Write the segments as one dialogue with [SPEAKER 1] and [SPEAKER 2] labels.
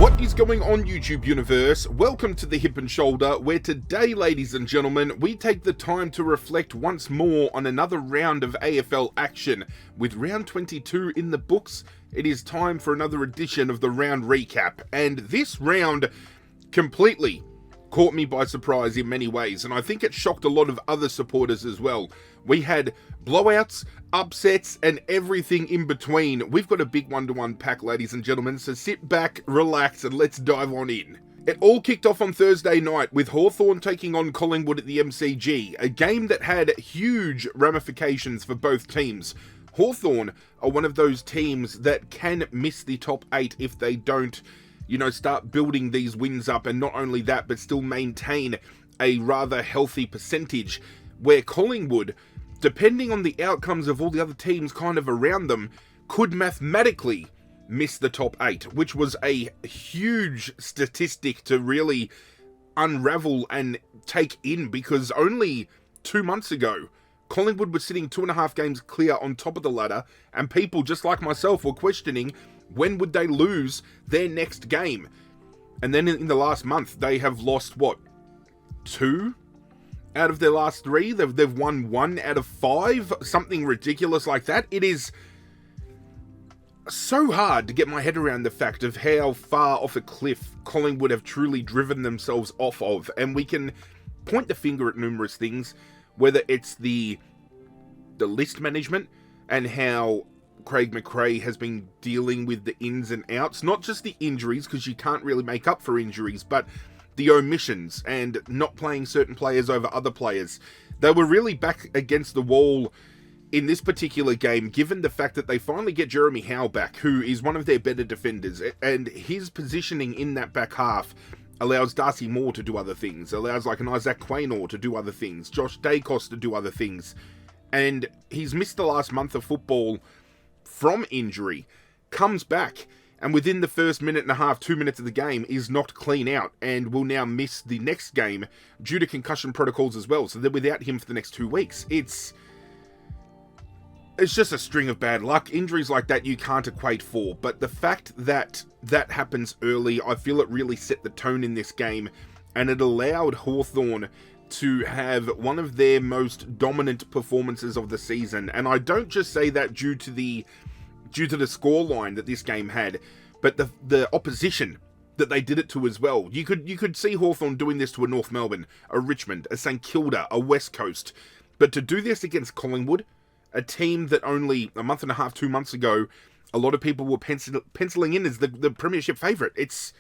[SPEAKER 1] What is going on, YouTube universe? Welcome to the Hip and Shoulder, where today, ladies and gentlemen, we take the time to reflect once more on another round of AFL action. With round 22 in the books, it is time for another edition of the round recap, and this round completely caught me by surprise in many ways, and I think it shocked a lot of other supporters as well. We had blowouts, upsets, and everything in between. We've got a big one to unpack, ladies and gentlemen, so sit back, relax, and let's dive on in. It all kicked off on Thursday night with Hawthorn taking on Collingwood at the MCG, a game that had huge ramifications for both teams. Hawthorn are one of those teams that can miss the top 8 if they don't, start building these wins up, and not only that, but still maintain a rather healthy percentage, where Collingwood, depending on the outcomes of all the other teams kind of around them, could mathematically miss the top 8, which was a huge statistic to really unravel and take in, because only 2 months ago, Collingwood was sitting 2.5 games clear on top of the ladder, and people just like myself were questioning when would they lose their next game. And then in the last month, they have lost, 2 out of their last 3? They've won 1 out of 5? Something ridiculous like that. It is so hard to get my head around the fact of how far off a cliff Collingwood have truly driven themselves off of. And we can point the finger at numerous things, whether it's the list management and how Craig McRae has been dealing with the ins and outs, not just the injuries, because you can't really make up for injuries, but the omissions and not playing certain players over other players. They were really back against the wall in this particular game, given the fact that they finally get Jeremy Howe back, who is one of their better defenders, and his positioning in that back half allows Darcy Moore to do other things, allows like an Isaac Quaynor to do other things, Josh Dacos to do other things, and he's missed the last month of football from injury, comes back, and within the first minute and a half, 2 minutes of the game, is knocked clean out, and will now miss the next game due to concussion protocols as well, so they're without him for the next 2 weeks. It's just a string of bad luck. Injuries like that you can't equate for, but the fact that that happens early, I feel it really set the tone in this game, and it allowed Hawthorn to have one of their most dominant performances of the season. And I don't just say that due to the scoreline that this game had, but the opposition that they did it to as well. You could see Hawthorn doing this to a North Melbourne, a Richmond, a St Kilda, a West Coast, but to do this against Collingwood, a team that only a month and a half, 2 months ago, a lot of people were penciling in as the premiership favourite. It's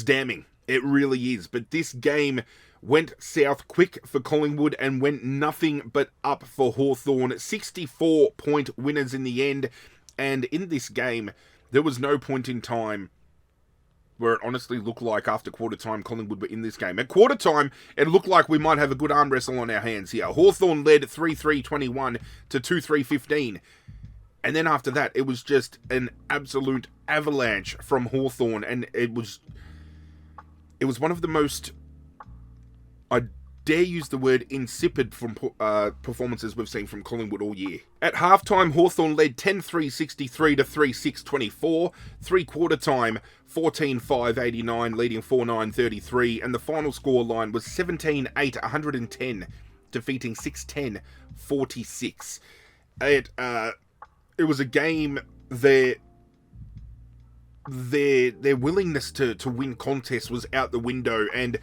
[SPEAKER 1] damning. It really is. But this game went south quick for Collingwood and went nothing but up for Hawthorn. 64-point winners in the end. And in this game, there was no point in time where it honestly looked like after quarter time Collingwood were in this game. At quarter time, it looked like we might have a good arm wrestle on our hands here. Hawthorn led 3-3-21 to 2-3-15. And then after that, it was just an absolute avalanche from Hawthorn. And it was one of the most, I dare use the word, insipid from performances we've seen from Collingwood all year. At halftime, Hawthorn led 10-3-63 to 3-6-24. Three-quarter time, 14-5-89, leading 4-9-33. And the final score line was 17-8-110, defeating 6-10-46. It was a game that their willingness to win contests was out the window, and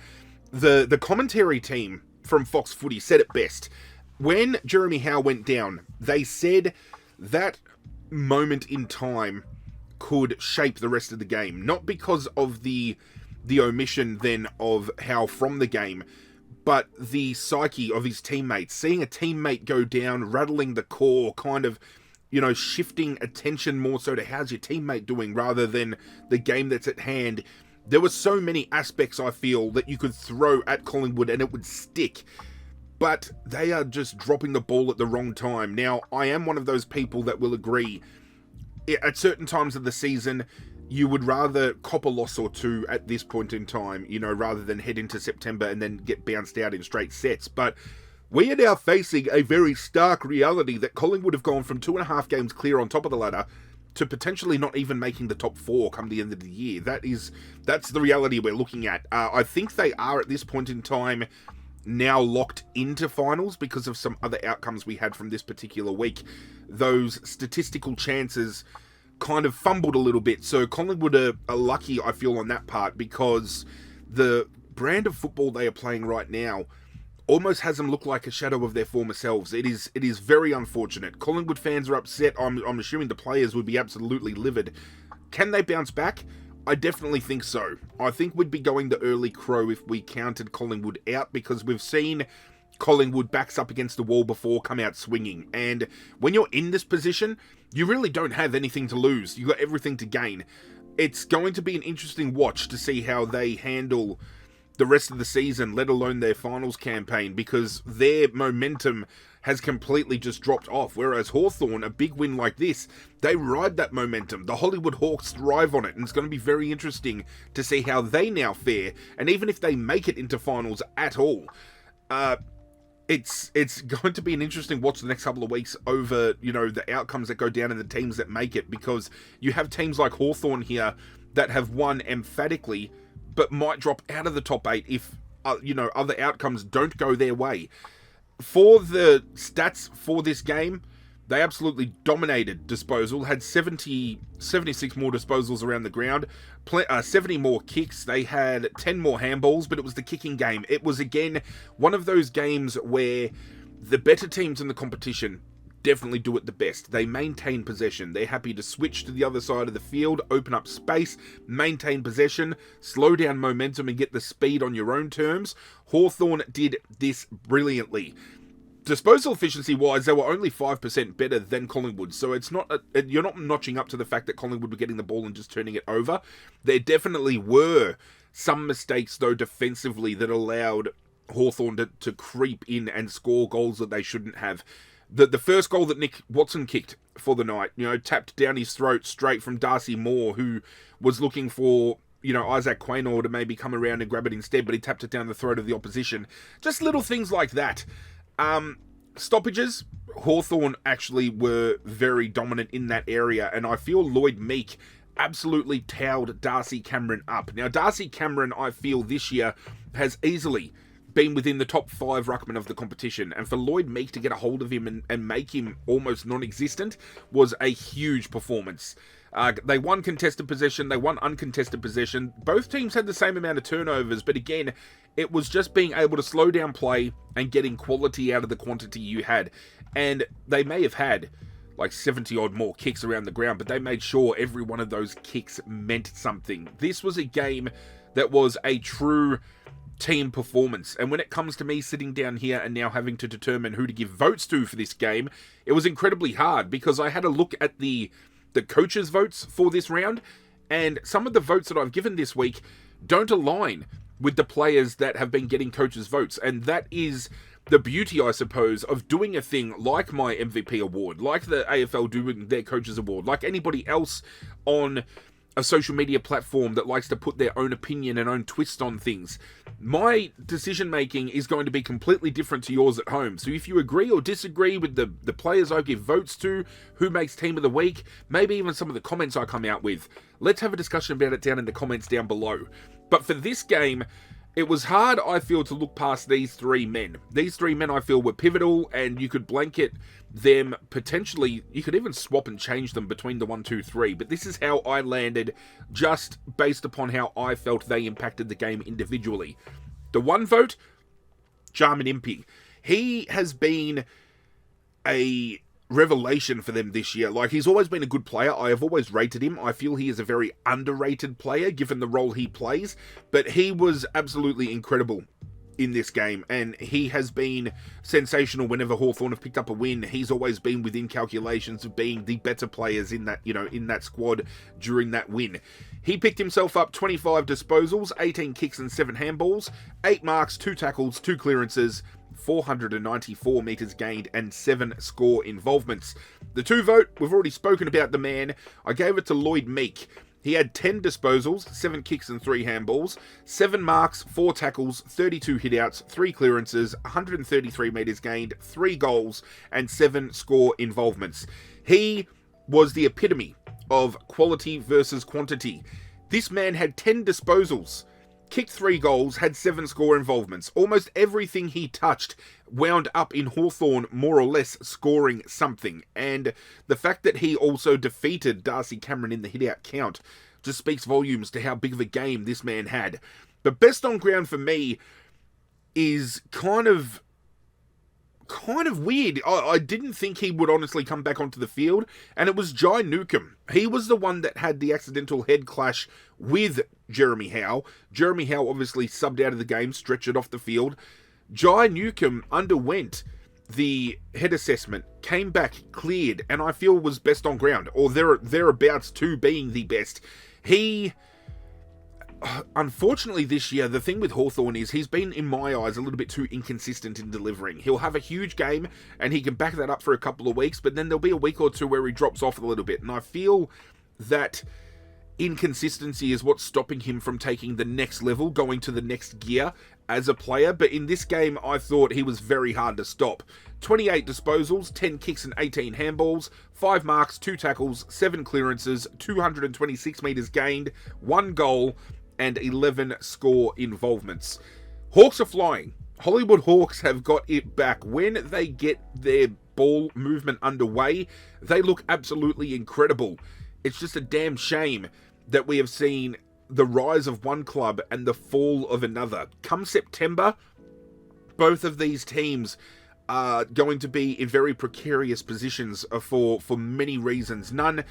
[SPEAKER 1] the commentary team from Fox Footy said it best. When Jeremy Howe went down, they said that moment in time could shape the rest of the game, not because of the omission then of Howe from the game, but the psyche of his teammates. Seeing a teammate go down, rattling the core, kind of shifting attention more so to how's your teammate doing rather than the game that's at hand. There were so many aspects, I feel, that you could throw at Collingwood and it would stick. But they are just dropping the ball at the wrong time. Now, I am one of those people that will agree. At certain times of the season, you would rather cop a loss or two at this point in time, rather than head into September and then get bounced out in straight sets. But we are now facing a very stark reality that Collingwood have gone from 2.5 games clear on top of the ladder to potentially not even making the top 4 come the end of the year. That's the reality we're looking at. I think they are at this point in time now locked into finals because of some other outcomes we had from this particular week. Those statistical chances kind of fumbled a little bit, so Collingwood are lucky, I feel, on that part, because the brand of football they are playing right now almost has them look like a shadow of their former selves. It is very unfortunate. Collingwood fans are upset. I'm assuming the players would be absolutely livid. Can they bounce back? I definitely think so. I think we'd be going the early crow if we counted Collingwood out, because we've seen Collingwood backs up against the wall before come out swinging. And when you're in this position, you really don't have anything to lose. You've got everything to gain. It's going to be an interesting watch to see how they handle the rest of the season, let alone their finals campaign, because their momentum has completely just dropped off. Whereas Hawthorn, a big win like this, they ride that momentum. The Hollywood Hawks thrive on it, and it's going to be very interesting to see how they now fare. And even if they make it into finals at all, it's going to be an interesting watch the next couple of weeks over, the outcomes that go down and the teams that make it, because you have teams like Hawthorn here that have won emphatically, but might drop out of the top 8 if, other outcomes don't go their way. For the stats for this game, they absolutely dominated disposal, had 76 more disposals around the ground, 70 more kicks, they had 10 more handballs, but it was the kicking game. It was, again, one of those games where the better teams in the competition definitely do it the best. They maintain possession. They're happy to switch to the other side of the field, open up space, maintain possession, slow down momentum, and get the speed on your own terms. Hawthorn did this brilliantly. Disposal efficiency wise, they were only 5% better than Collingwood, so it's not you're not notching up to the fact that Collingwood were getting the ball and just turning it over. There definitely were some mistakes, though, defensively that allowed Hawthorn to creep in and score goals that they shouldn't have. The first goal that Nick Watson kicked for the night, tapped down his throat straight from Darcy Moore, who was looking for, Isaac Quaynor to maybe come around and grab it instead, but he tapped it down the throat of the opposition. Just little things like that. Stoppages, Hawthorn actually were very dominant in that area, and I feel Lloyd Meek absolutely towed Darcy Cameron up. Now, Darcy Cameron, I feel this year, has easily been within the top 5 ruckman of the competition, and for Lloyd Meek to get a hold of him and make him almost non-existent was a huge performance. They won contested possession, they won uncontested possession. Both teams had the same amount of turnovers, but again, it was just being able to slow down play and getting quality out of the quantity you had. And they may have had like 70 odd more kicks around the ground, but they made sure every one of those kicks meant something. This was a game that was a true team performance, and when it comes to me sitting down here and now having to determine who to give votes to for this game, it was incredibly hard, because I had a look at the coaches' votes for this round, and some of the votes that I've given this week don't align with the players that have been getting coaches' votes, and that is the beauty, I suppose, of doing a thing like my MVP award, like the AFL doing their coaches' award, like anybody else on a social media platform that likes to put their own opinion and own twist on things. My decision making is going to be completely different to yours at home. So if you agree or disagree with the players I give votes to, who makes team of the week, maybe even some of the comments I come out with, let's have a discussion about it down in the comments down below. But for this game, it was hard, I feel, to look past these 3 men. These 3 men, I feel, were pivotal, and you could blanket them potentially. You could even swap and change them between the 1, 2, 3. But this is how I landed, just based upon how I felt they impacted the game individually. The 1 vote, Jarman Impey. He has been a revelation for them this year. Like, he's always been a good player. I have always rated him. I feel he is a very underrated player given the role he plays, but he was absolutely incredible in this game, and he has been sensational whenever Hawthorn have picked up a win. He's always been within calculations of being the better players in that, in that squad during that win. He picked himself up 25 disposals, 18 kicks and 7 handballs, 8 marks, 2 tackles, 2 clearances, 494 metres gained, and 7 score involvements. The 2 vote, we've already spoken about the man. I gave it to Lloyd Meek. He had 10 disposals, 7 kicks and 3 handballs, 7 marks, 4 tackles, 32 hitouts, 3 clearances, 133 metres gained, 3 goals, and 7 score involvements. He was the epitome of quality versus quantity. This man had 10 disposals, kicked 3 goals, had 7 score involvements. Almost everything he touched wound up in Hawthorn more or less scoring something. And the fact that he also defeated Darcy Cameron in the hit-out count just speaks volumes to how big of a game this man had. But best on ground for me is kind of weird. I didn't think he would honestly come back onto the field, and it was Jai Newcomb. He was the one that had the accidental head clash with Jeremy Howe. Jeremy Howe obviously subbed out of the game, stretched it off the field. Jai Newcomb underwent the head assessment, came back cleared, and I feel was best on ground, or thereabouts to being the best. He... Unfortunately this year, the thing with Hawthorn is he's been, in my eyes, a little bit too inconsistent in delivering. He'll have a huge game and he can back that up for a couple of weeks, but then there'll be a week or two where he drops off a little bit. And I feel that inconsistency is what's stopping him from taking the next level, going to the next gear as a player. But in this game, I thought he was very hard to stop. 28 disposals, 10 kicks and 18 handballs, 5 marks, 2 tackles, 7 clearances, 226 metres gained, 1 goal, and 11 score involvements. Hawks are flying. Hollywood Hawks have got it back. When they get their ball movement underway, they look absolutely incredible. It's just a damn shame that we have seen the rise of one club and the fall of another. Come September, both of these teams are going to be in very precarious positions for many reasons. None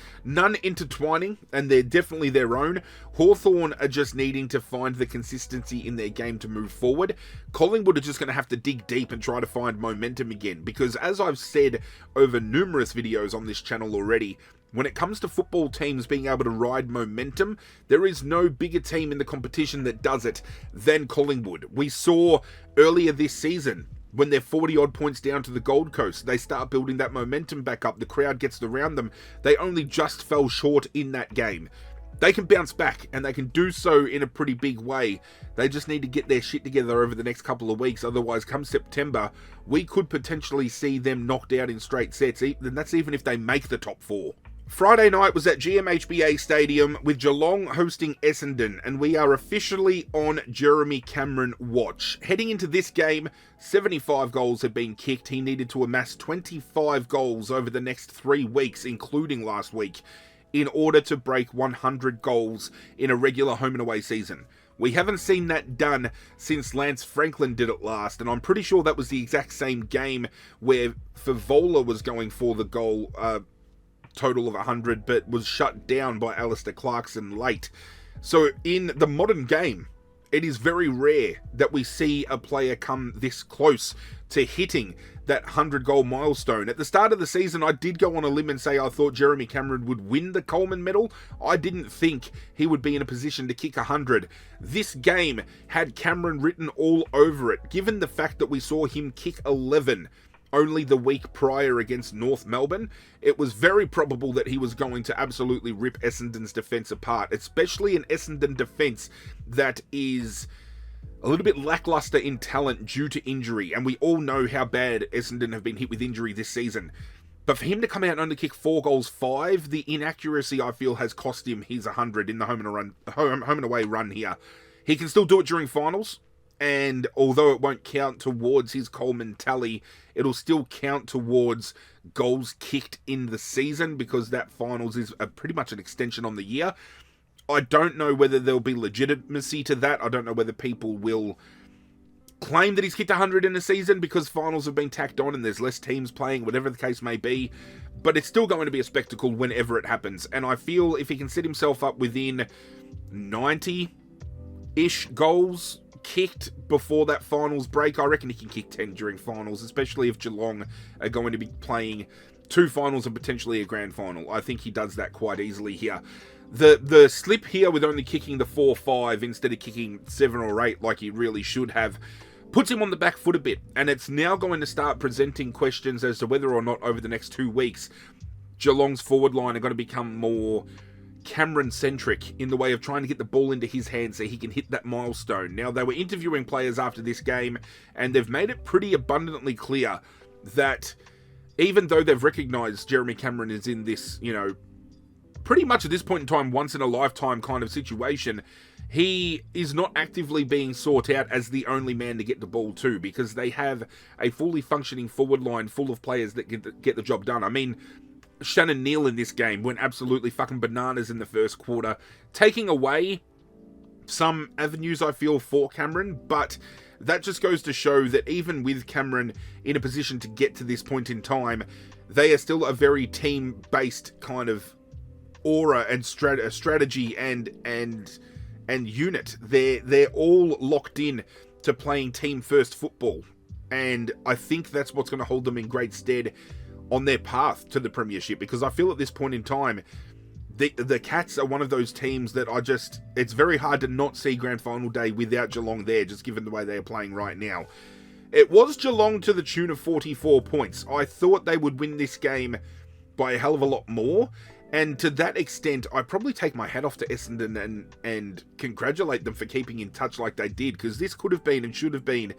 [SPEAKER 1] intertwining, and they're definitely their own. Hawthorn are just needing to find the consistency in their game to move forward. Collingwood are just going to have to dig deep and try to find momentum again, because as I've said over numerous videos on this channel already, when it comes to football teams being able to ride momentum, there is no bigger team in the competition that does it than Collingwood. We saw earlier this season, when they're 40-odd points down to the Gold Coast, they start building that momentum back up. The crowd gets around them. They only just fell short in that game. They can bounce back, and they can do so in a pretty big way. They just need to get their shit together over the next couple of weeks. Otherwise, come September, we could potentially see them knocked out in straight sets, and that's even if they make the top 4. Friday night was at GMHBA Stadium with Geelong hosting Essendon, and we are officially on Jeremy Cameron watch. Heading into this game, 75 goals had been kicked. He needed to amass 25 goals over the next 3 weeks, including last week, in order to break 100 goals in a regular home and away season. We haven't seen that done since Lance Franklin did it last, and I'm pretty sure that was the exact same game where Favola was going for the goal, total of 100, but was shut down by Alistair Clarkson late. So in the modern game, it is very rare that we see a player come this close to hitting that 100-goal milestone. At the start of the season, I did go on a limb and say I thought Jeremy Cameron would win the Coleman medal. I didn't think he would be in a position to kick 100. This game had Cameron written all over it, given the fact that we saw him kick 11 only the week prior against North Melbourne. It was very probable that he was going to absolutely rip Essendon's defence apart, especially an Essendon defence that is a little bit lackluster in talent due to injury, and we all know how bad Essendon have been hit with injury this season. But for him to come out and only kick 4 goals, 5, the inaccuracy I feel has cost him his 100 in the home and away run here. He can still do it during finals, and although it won't count towards his Coleman tally, it'll still count towards goals kicked in the season, because that finals is pretty much an extension on the year. I don't know whether there'll be legitimacy to that. I don't know whether people will claim that he's kicked 100 in a season because finals have been tacked on and there's less teams playing, whatever the case may be. But it's still going to be a spectacle whenever it happens. And I feel if he can set himself up within 90-ish goals kicked before that finals break, I reckon he can kick 10 during finals, especially if Geelong are going to be playing 2 finals and potentially a grand final. I think he does that quite easily here. The slip here with only kicking the 4-5 instead of kicking 7 or 8 like he really should have puts him on the back foot a bit, and it's now going to start presenting questions as to whether or not over the next 2 weeks Geelong's forward line are going to become more Cameron-centric in the way of trying to get the ball into his hands so he can hit that milestone. Now, they were interviewing players after this game, and they've made it pretty abundantly clear that even though they've recognised Jeremy Cameron is in this, pretty much at this point in time, once in a lifetime kind of situation. He is not actively being sought out as the only man to get the ball to, because they have a fully functioning forward line full of players that get the job done. I mean, Shannon Neal in this game went absolutely fucking bananas in the first quarter, taking away some avenues, I feel, for Cameron, but that just goes to show that even with Cameron in a position to get to this point in time, they are still a very team-based kind of aura and strategy and unit. They're all locked in to playing team-first football, and I think that's what's going to hold them in great stead on their path to the premiership, because I feel at this point in time, the Cats are one of those teams that it's very hard to not see grand final day without Geelong there, just given the way they are playing right now. It was Geelong to the tune of 44 points. I thought they would win this game by a hell of a lot more, and to that extent, I probably take my hat off to Essendon and congratulate them for keeping in touch like they did, because this could have been and should have been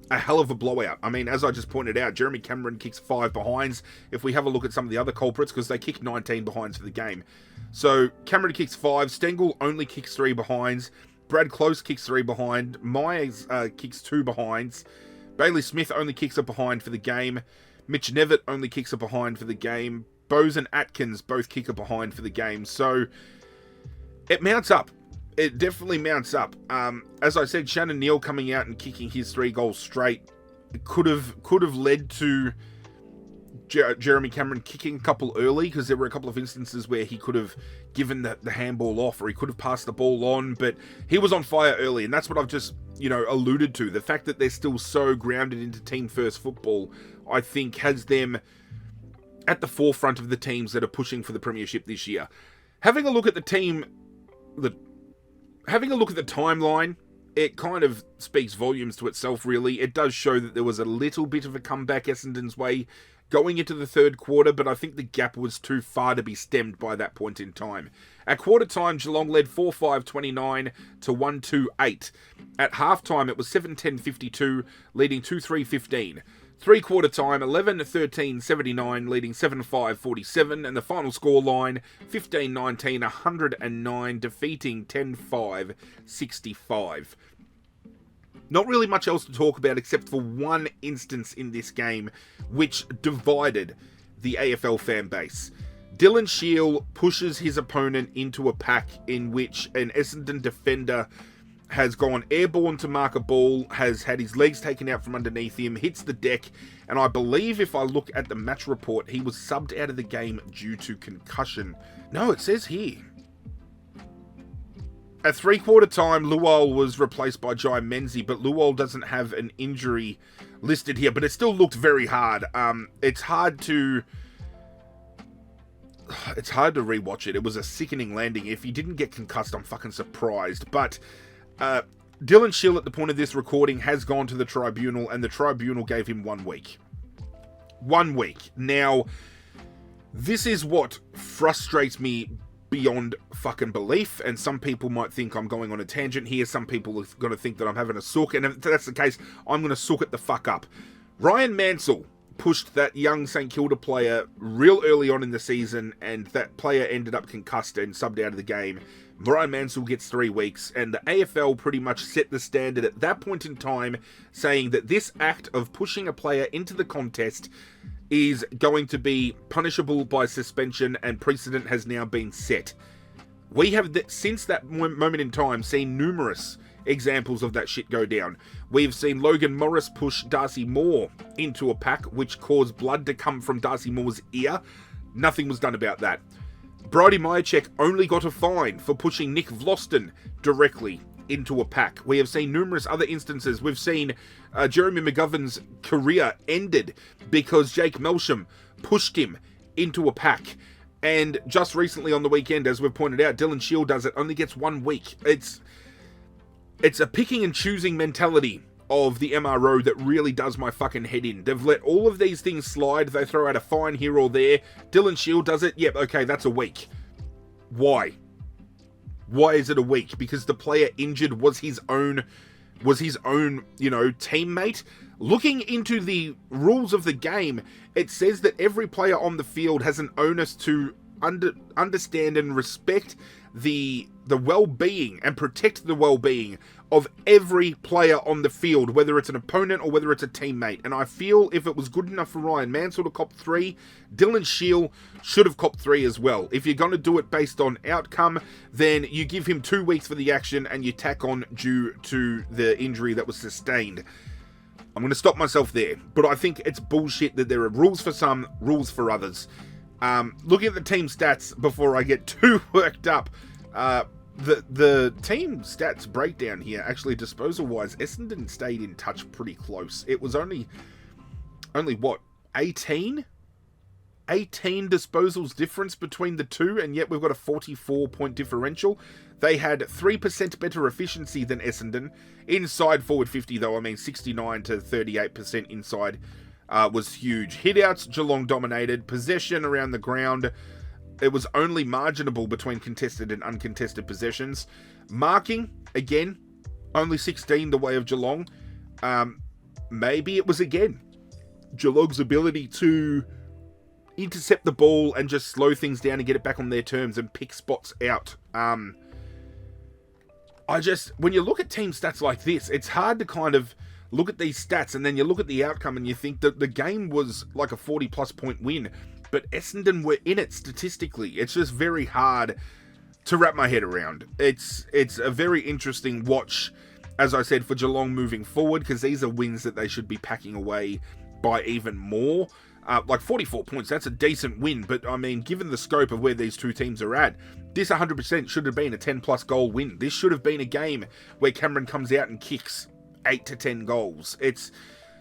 [SPEAKER 1] a hell of a blowout. I mean, as I just pointed out, Jeremy Cameron kicks 5 behinds. If we have a look at some of the other culprits, because they kicked 19 behinds for the game. So, Cameron kicks 5, Stengel only kicks 3 behinds, Brad Close kicks 3 behind, Myers kicks 2 behinds, Bailey Smith only kicks a behind for the game, Mitch Nevitt only kicks a behind for the game, Bose and Atkins both kick a behind for the game. So, it mounts up. It definitely mounts up. As I said, Shannon Neal coming out and kicking his 3 goals straight could have led to Jeremy Cameron kicking a couple early, because there were a couple of instances where he could have given the handball off, or he could have passed the ball on, but he was on fire early, and that's what I've just, alluded to. The fact that they're still so grounded into team-first football, I think, has them at the forefront of the teams that are pushing for the premiership this year. Having a look at the timeline, it kind of speaks volumes to itself, really. It does show that there was a little bit of a comeback Essendon's way going into the third quarter, but I think the gap was too far to be stemmed by that point in time. At quarter time, Geelong led 4-5-29 to 1-2-8. At halftime, it was 7-10-52, leading 2-3-15. Three-quarter time, 11-13-79, leading 7-5-47, and the final scoreline, 15-19, 109, defeating 10-5-65. Not really much else to talk about except for one instance in this game which divided the AFL fan base. Dylan Shiel pushes his opponent into a pack in which an Essendon defender has gone airborne to mark a ball, has had his legs taken out from underneath him, hits the deck, and I believe if I look at the match report, he was subbed out of the game due to concussion. No, it says here. At three-quarter time, Luol was replaced by Jai Menzie, but Luol doesn't have an injury listed here, but it still looked very hard. It's hard to rewatch it. It was a sickening landing. If he didn't get concussed, I'm fucking surprised. But Dylan Shiel, at the point of this recording, has gone to the tribunal, and the tribunal gave him 1 week. 1 week. Now, this is what frustrates me beyond fucking belief, and some people might think I'm going on a tangent here. Some people are going to think that I'm having a sook, and if that's the case, I'm going to sook it the fuck up. Ryan Mansell pushed that young St Kilda player real early on in the season, and that player ended up concussed and subbed out of the game. Ryan Mansell gets 3 weeks, and the AFL pretty much set the standard at that point in time, saying that this act of pushing a player into the contest is going to be punishable by suspension, and precedent has now been set. We have, since that moment in time, seen numerous examples of that shit go down. We've seen Logan Morris push Darcy Moore into a pack, which caused blood to come from Darcy Moore's ear. Nothing was done about that. Brodie Myercheck only got a fine for pushing Nick Vlosten directly into a pack. We have seen numerous other instances. We've seen Jeremy McGovern's career ended because Jake Melsham pushed him into a pack. And just recently on the weekend, as we've pointed out, Dylan Shiel does it, only gets 1 week. It's a picking and choosing mentality of the MRO that really does my fucking head in. They've let all of these things slide. They throw out a fine here or there. Dylan Shiel does it. Yep, okay, that's a week. Why? Why is it a week? Because the player injured was his own, teammate. Looking into the rules of the game, it says that every player on the field has an onus to understand and respect the well-being and protect the well-being of every player on the field, whether it's an opponent or whether it's a teammate. And I feel if it was good enough for Ryan Mansell to cop 3, Dylan Shiel should have copped 3 as well. If you're going to do it based on outcome, then you give him 2 weeks for the action and you tack on due to the injury that was sustained. I'm going to stop myself there, but I think it's bullshit that there are rules for some, rules for others. Looking at the team stats before I get too worked up, the team stats breakdown here, actually disposal-wise, Essendon stayed in touch pretty close. It was only what, 18 disposals difference between the two, and yet we've got a 44-point differential. They had 3% better efficiency than Essendon. Inside forward 50, though, 69 to 38% inside was huge. Hitouts, Geelong dominated. Possession around the ground, it was only marginable between contested and uncontested possessions. Marking, again, only 16 the way of Geelong. Maybe it was, again, Geelong's ability to intercept the ball and just slow things down and get it back on their terms and pick spots out. When you look at team stats like this, it's hard to kind of look at these stats and then you look at the outcome and you think that the game was like a 40-plus point win, but Essendon were in it statistically. It's just very hard to wrap my head around. It's a very interesting watch, as I said, for Geelong moving forward, because these are wins that they should be packing away by even more. Like 44 points, that's a decent win, but I mean, given the scope of where these two teams are at, this 100% should have been a 10-plus goal win. This should have been a game where Cameron comes out and kicks 8 to 10 goals. It's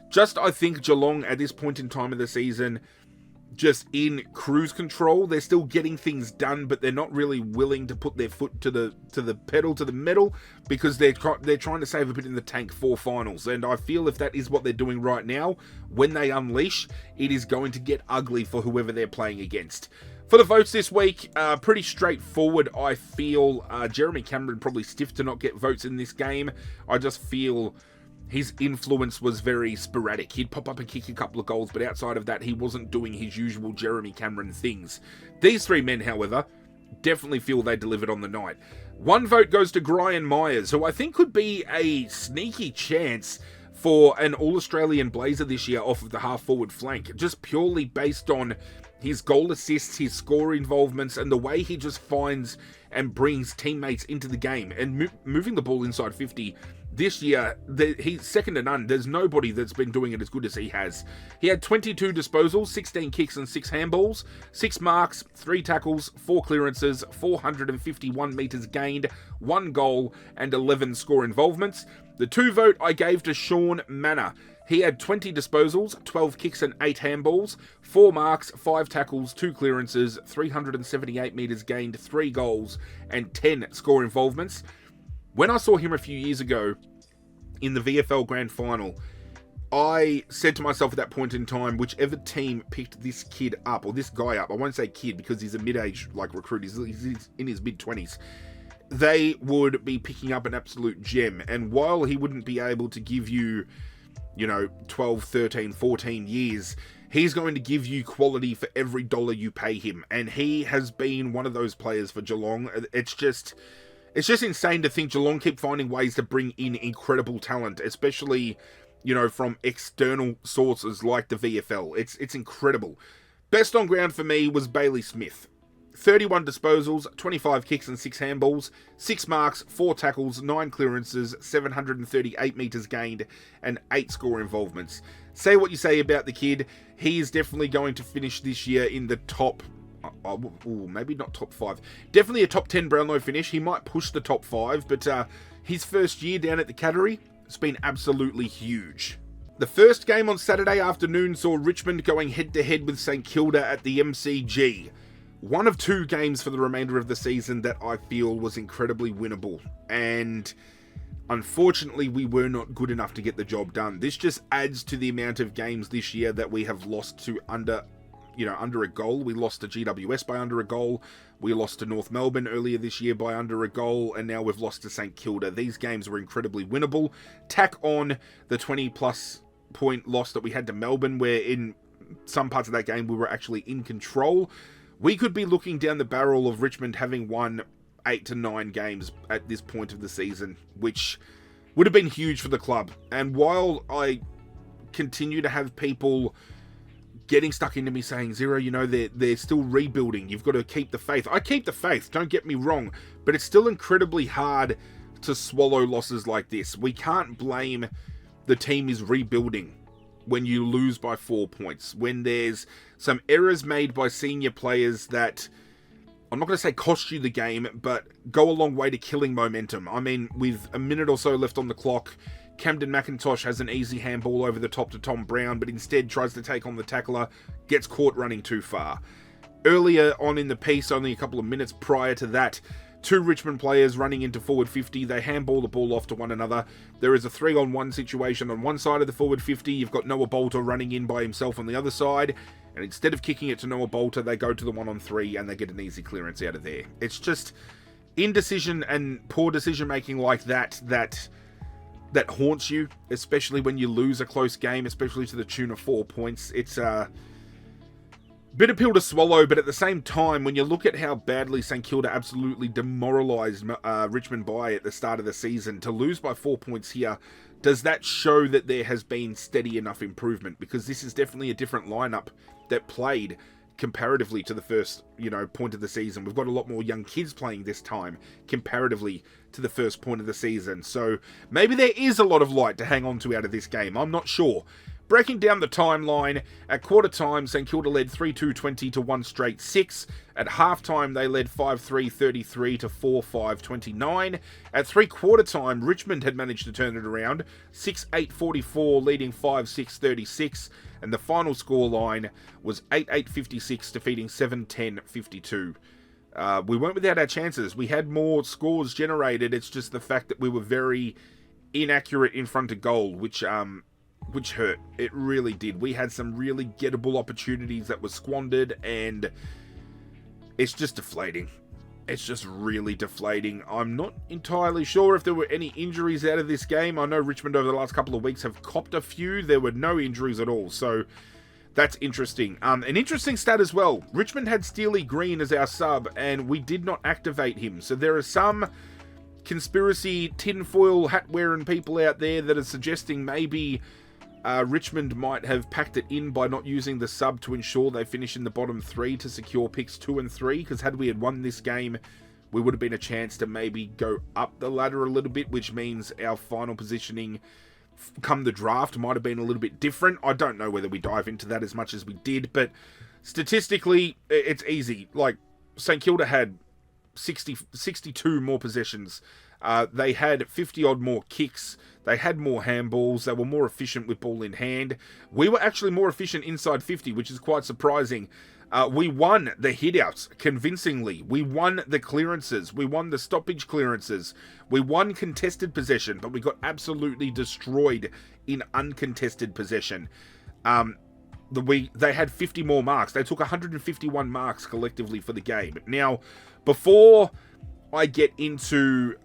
[SPEAKER 1] just, I think, Geelong at this point in time of the season, just in cruise control. They're still getting things done, but they're not really willing to put their foot to the pedal, to the metal, because they're trying to save a bit in the tank for finals. And I feel if that is what they're doing right now, when they unleash, it is going to get ugly for whoever they're playing against. For the votes this week, pretty straightforward, I feel. Jeremy Cameron probably stiff to not get votes in this game. I just feel his influence was very sporadic. He'd pop up and kick a couple of goals, but outside of that, he wasn't doing his usual Jeremy Cameron things. These 3 men, however, definitely feel they delivered on the night. 1 vote goes to Brian Myers, who I think could be a sneaky chance for an All-Australian Blazer this year off of the half-forward flank, just purely based on his goal assists, his score involvements, and the way he just finds and brings teammates into the game. And moving the ball inside 50 this year, he's second to none. There's nobody that's been doing it as good as he has. He had 22 disposals, 16 kicks and 6 handballs, 6 marks, 3 tackles, 4 clearances, 451 metres gained, 1 goal, and 11 score involvements. The 2 vote I gave to Sean Manor. He had 20 disposals, 12 kicks and 8 handballs, 4 marks, 5 tackles, 2 clearances, 378 metres gained, 3 goals, and 10 score involvements. When I saw him a few years ago in the VFL Grand Final, I said to myself at that point in time, whichever team picked this kid up, or this guy up, I won't say kid because he's a mid-age recruit, he's in his mid-20s, they would be picking up an absolute gem. And while he wouldn't be able to give you, 12, 13, 14 years, he's going to give you quality for every dollar you pay him. And he has been one of those players for Geelong. It's just insane to think Geelong keep finding ways to bring in incredible talent, especially, from external sources like the VFL. It's incredible. Best on ground for me was Bailey Smith. 31 disposals, 25 kicks and 6 handballs, 6 marks, 4 tackles, 9 clearances, 738 metres gained, and 8 score involvements. Say what you say about the kid, he is definitely going to finish this year in the top, maybe not top 5, definitely a top 10 Brownlow finish. He might push the top 5, but his first year down at the Cattery has been absolutely huge. The first game on Saturday afternoon saw Richmond going head-to-head with St Kilda at the MCG. One of 2 games for the remainder of the season that I feel was incredibly winnable, and unfortunately we were not good enough to get the job done. This just adds to the amount of games this year that we have lost to under a goal. We lost to GWS by under a goal. We lost to North Melbourne earlier this year by under a goal, and now we've lost to St Kilda. These games were incredibly winnable. Tack on the 20-plus point loss that we had to Melbourne, where in some parts of that game we were actually in control. we could be looking down the barrel of Richmond having won 8 to 9 games at this point of the season, which would have been huge for the club. And while I continue to have people getting stuck into me saying, Zirra, you know, they're still rebuilding, you've got to keep the faith. I keep the faith, don't get me wrong, but it's still incredibly hard to swallow losses like this. We can't blame the team is rebuilding when you lose by 4 points, when there's some errors made by senior players that, I'm not going to say cost you the game, but go a long way to killing momentum. I mean, with a minute or so left on the clock, Camden McIntosh has an easy handball over the top to Tom Brown, but instead tries to take on the tackler, gets caught running too far. Earlier on in the piece, only a couple of minutes prior to that, 2 Richmond players running into forward 50, they handball the ball off to one another. There is a 3-on-1 situation on one side of the forward 50, you've got Noah Bolter running in by himself on the other side, and instead of kicking it to Noah Bolter, they go to the 1-on-3 and they get an easy clearance out of there. It's just indecision and poor decision making like that haunts you, especially when you lose a close game, especially to the tune of 4 points. It's a bitter pill to swallow, but at the same time, when you look at how badly St Kilda absolutely demoralised Richmond by at the start of the season, to lose by 4 points here, does that show that there has been steady enough improvement? Because this is definitely a different lineup that played comparatively to the first, point of the season. We've got a lot more young kids playing this time comparatively to the first point of the season. So maybe there is a lot of light to hang on to out of this game. I'm not sure. Breaking down the timeline, at quarter time, St Kilda led 3-2-20 to 1 straight 6. At halftime, they led 5-3-33 to 4-5-29. At three-quarter time, Richmond had managed to turn it around, 6-8-44, leading 5-6-36. And the final scoreline was 8-8-56, defeating 7-10-52. We weren't without our chances. We had more scores generated. It's just the fact that we were very inaccurate in front of goal, which hurt. It really did. We had some really gettable opportunities that were squandered, and it's just deflating. It's just really deflating. I'm not entirely sure if there were any injuries out of this game. I know Richmond over the last couple of weeks have copped a few. There were no injuries at all, so that's interesting. An interesting stat as well. Richmond had Steely Green as our sub, and we did not activate him. So there are some conspiracy tinfoil hat-wearing people out there that are suggesting maybe Richmond might have packed it in by not using the sub to ensure they finish in the bottom 3 to secure picks 2 and 3, because had we had won this game, we would have been a chance to maybe go up the ladder a little bit, which means our final positioning come the draft might have been a little bit different. I don't know whether we dive into that as much as we did, but statistically, it's easy. Like, St Kilda had 62 more possessions. They had 50-odd more kicks. They had more handballs. They were more efficient with ball in hand. We were actually more efficient inside 50, which is quite surprising. We won the hitouts convincingly. We won the clearances. We won the stoppage clearances. We won contested possession, but we got absolutely destroyed in uncontested possession. They had 50 more marks. They took 151 marks collectively for the game. Now, before I get into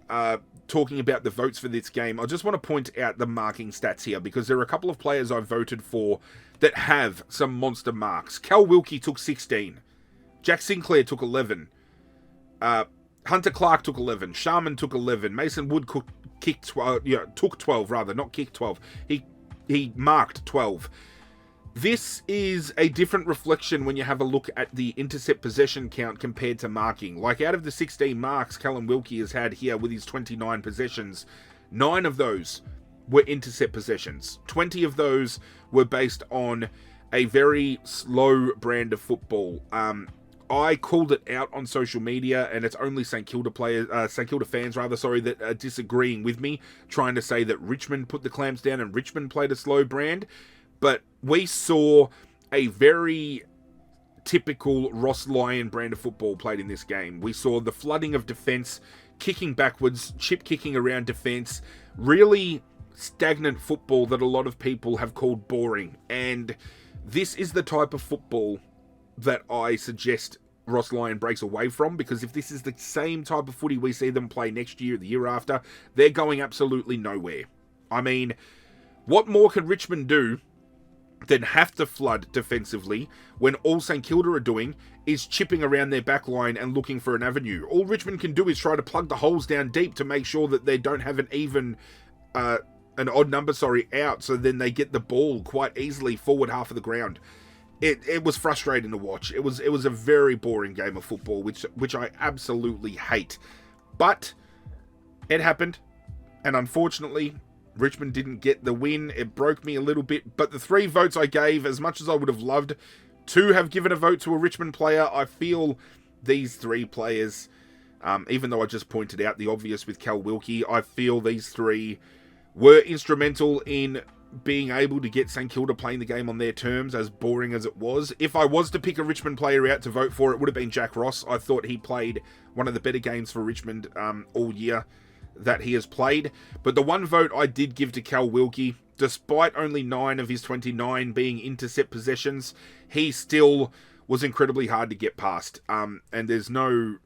[SPEAKER 1] talking about the votes for this game, I just want to point out the marking stats here, because there are a couple of players I voted for that have some monster marks. Cal Wilkie took 16. Jack Sinclair took 11. Hunter Clark took 11. Sharman took 11. Mason Wood took 12 rather, not kicked 12. He marked 12. This is a different reflection when you have a look at the intercept possession count compared to marking. Like, out of the 16 marks Callum Wilkie has had here with his 29 possessions, 9 of those were intercept possessions. 20 of those were based on a very slow brand of football. I called it out on social media, and it's only St Kilda fans that are disagreeing with me, trying to say that Richmond put the clamps down and Richmond played a slow brand. But we saw a very typical Ross Lyon brand of football played in this game. We saw the flooding of defence, kicking backwards, chip kicking around defence, really stagnant football that a lot of people have called boring. And this is the type of football that I suggest Ross Lyon breaks away from, because if this is the same type of footy we see them play next year, the year after, they're going absolutely nowhere. I mean, what more can Richmond do then have to flood defensively when all St Kilda are doing is chipping around their back line and looking for an avenue. All Richmond can do is try to plug the holes down deep to make sure that they don't have an odd number, out, so then they get the ball quite easily forward half of the ground. It was frustrating to watch. It was a very boring game of football, which I absolutely hate. But it happened, and unfortunately, Richmond didn't get the win. It broke me a little bit, but the 3 votes I gave, as much as I would have loved to have given a vote to a Richmond player, I feel these 3 players, even though I just pointed out the obvious with Cal Wilkie, I feel these 3 were instrumental in being able to get St Kilda playing the game on their terms, as boring as it was. If I was to pick a Richmond player out to vote for, it would have been Jack Ross. I thought he played one of the better games for Richmond all year that he has played. But the 1 vote I did give to Cal Wilkie, despite only 9 of his 29 being intercept possessions, he still was incredibly hard to get past. And there's no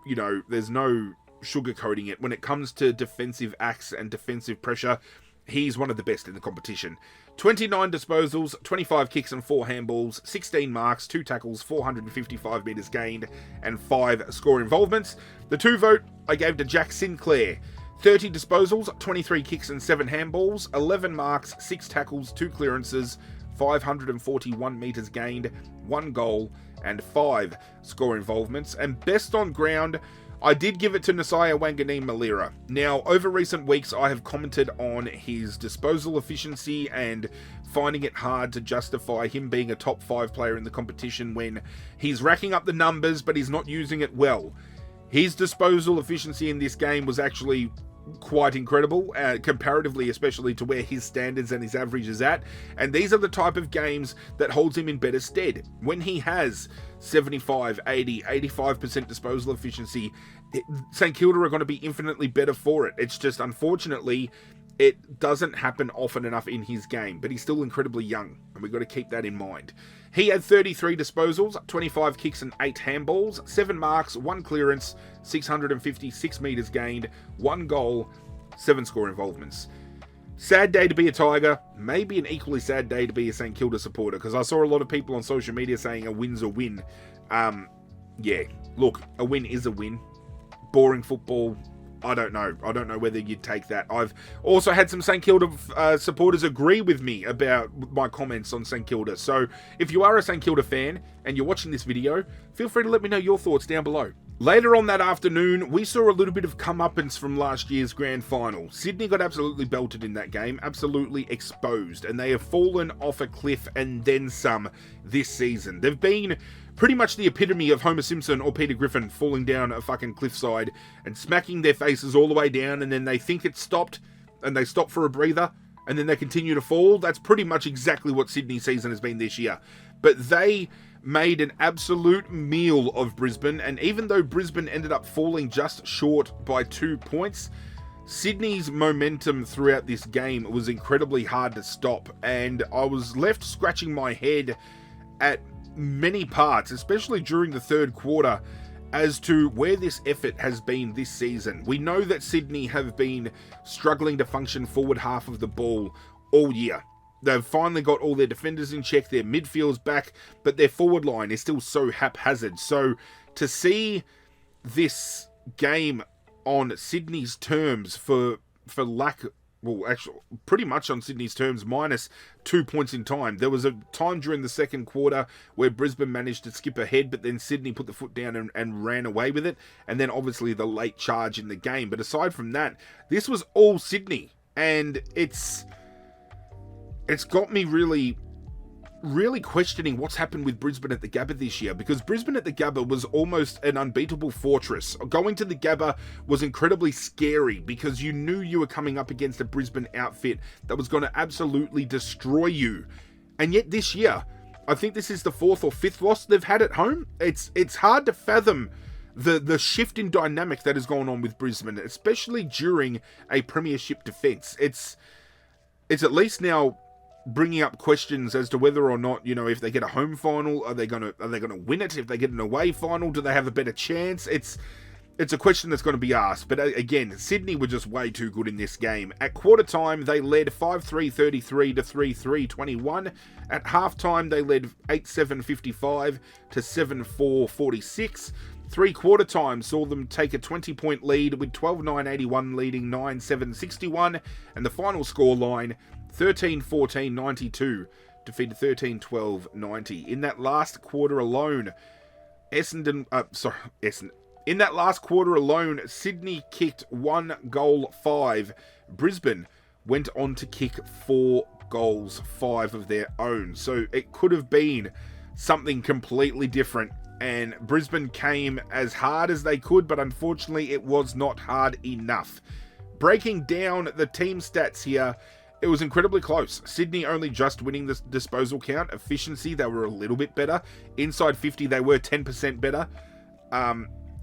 [SPEAKER 1] sugarcoating it. When it comes to defensive acts and defensive pressure, he's one of the best in the competition. 29 disposals, 25 kicks and 4 handballs, 16 marks, 2 tackles, 455 metres gained, and 5 score involvements. The 2 vote I gave to Jack Sinclair. 30 disposals, 23 kicks and 7 handballs, 11 marks, 6 tackles, 2 clearances, 541 metres gained, 1 goal, and 5 score involvements. And best on ground, I did give it to Nasiah Wanganeen-Malira. Now, over recent weeks, I have commented on his disposal efficiency and finding it hard to justify him being a top 5 player in the competition when he's racking up the numbers, but he's not using it well. His disposal efficiency in this game was actually quite incredible, comparatively, especially to where his standards and his average is at. And these are the type of games that holds him in better stead. When he has 75, 80, 85% disposal efficiency, St Kilda are going to be infinitely better for it. It's just, unfortunately, it doesn't happen often enough in his game, but he's still incredibly young, and we've got to keep that in mind. He had 33 disposals, 25 kicks and 8 handballs, 7 marks, 1 clearance, 656 metres gained, 1 goal, 7 score involvements. Sad day to be a Tiger, maybe an equally sad day to be a St Kilda supporter, because I saw a lot of people on social media saying a win's a win. Yeah, look, a win is a win. Boring football, I don't know. I don't know whether you'd take that. I've also had some St Kilda supporters agree with me about my comments on St Kilda. So if you are a St Kilda fan and you're watching this video, feel free to let me know your thoughts down below. Later on that afternoon, we saw a little bit of comeuppance from last year's grand final. Sydney got absolutely belted in that game, absolutely exposed, and they have fallen off a cliff and then some this season. They've been pretty much the epitome of Homer Simpson or Peter Griffin falling down a fucking cliffside and smacking their faces all the way down, and then they think it's stopped, and they stop for a breather, and then they continue to fall. That's pretty much exactly what Sydney's season has been this year. But they made an absolute meal of Brisbane, and even though Brisbane ended up falling just short by 2 points, Sydney's momentum throughout this game was incredibly hard to stop, and I was left scratching my head at many parts, especially during the third quarter, as to where this effort has been this season. We know that Sydney have been struggling to function forward half of the ball all year. They've finally got all their defenders in check, their midfield's back, but their forward line is still so haphazard. So to see this game on Sydney's terms for lack, well, actually, pretty much on Sydney's terms, minus 2 points in time. There was a time during the second quarter where Brisbane managed to skip ahead, but then Sydney put the foot down and ran away with it. And then obviously the late charge in the game. But aside from that, this was all Sydney. And it's got me really questioning what's happened with Brisbane at the Gabba this year, because Brisbane at the Gabba was almost an unbeatable fortress. Going to the Gabba was incredibly scary because you knew you were coming up against a Brisbane outfit that was going to absolutely destroy you. And yet this year, I think this is the 4th or 5th loss they've had at home. It's hard to fathom the shift in dynamic that has gone on with Brisbane, especially during a premiership defence. It's at least now bringing up questions as to whether or not, you know, if they get a home final, are they gonna win it? If they get an away final, do they have a better chance? it's a question that's going to be asked, but again, Sydney were just way too good in this game. At quarter time, they led 5-3-33 to 3-3-21. At half time, they led 8-7-55 to 7-4-46. Three-quarter time saw them take a 20-point lead with 12-9-81 leading 9-7-61, and the final score line 13-14-92 defeated 13-12-90. In that last quarter alone, In that last quarter alone, Sydney kicked 1 goal 5. Brisbane went on to kick 4 goals 5 of their own. So it could have been something completely different. And Brisbane came as hard as they could, but unfortunately it was not hard enough. Breaking down the team stats here, it was incredibly close. Sydney only just winning the disposal count. Efficiency, they were a little bit better. Inside 50, they were 10% better.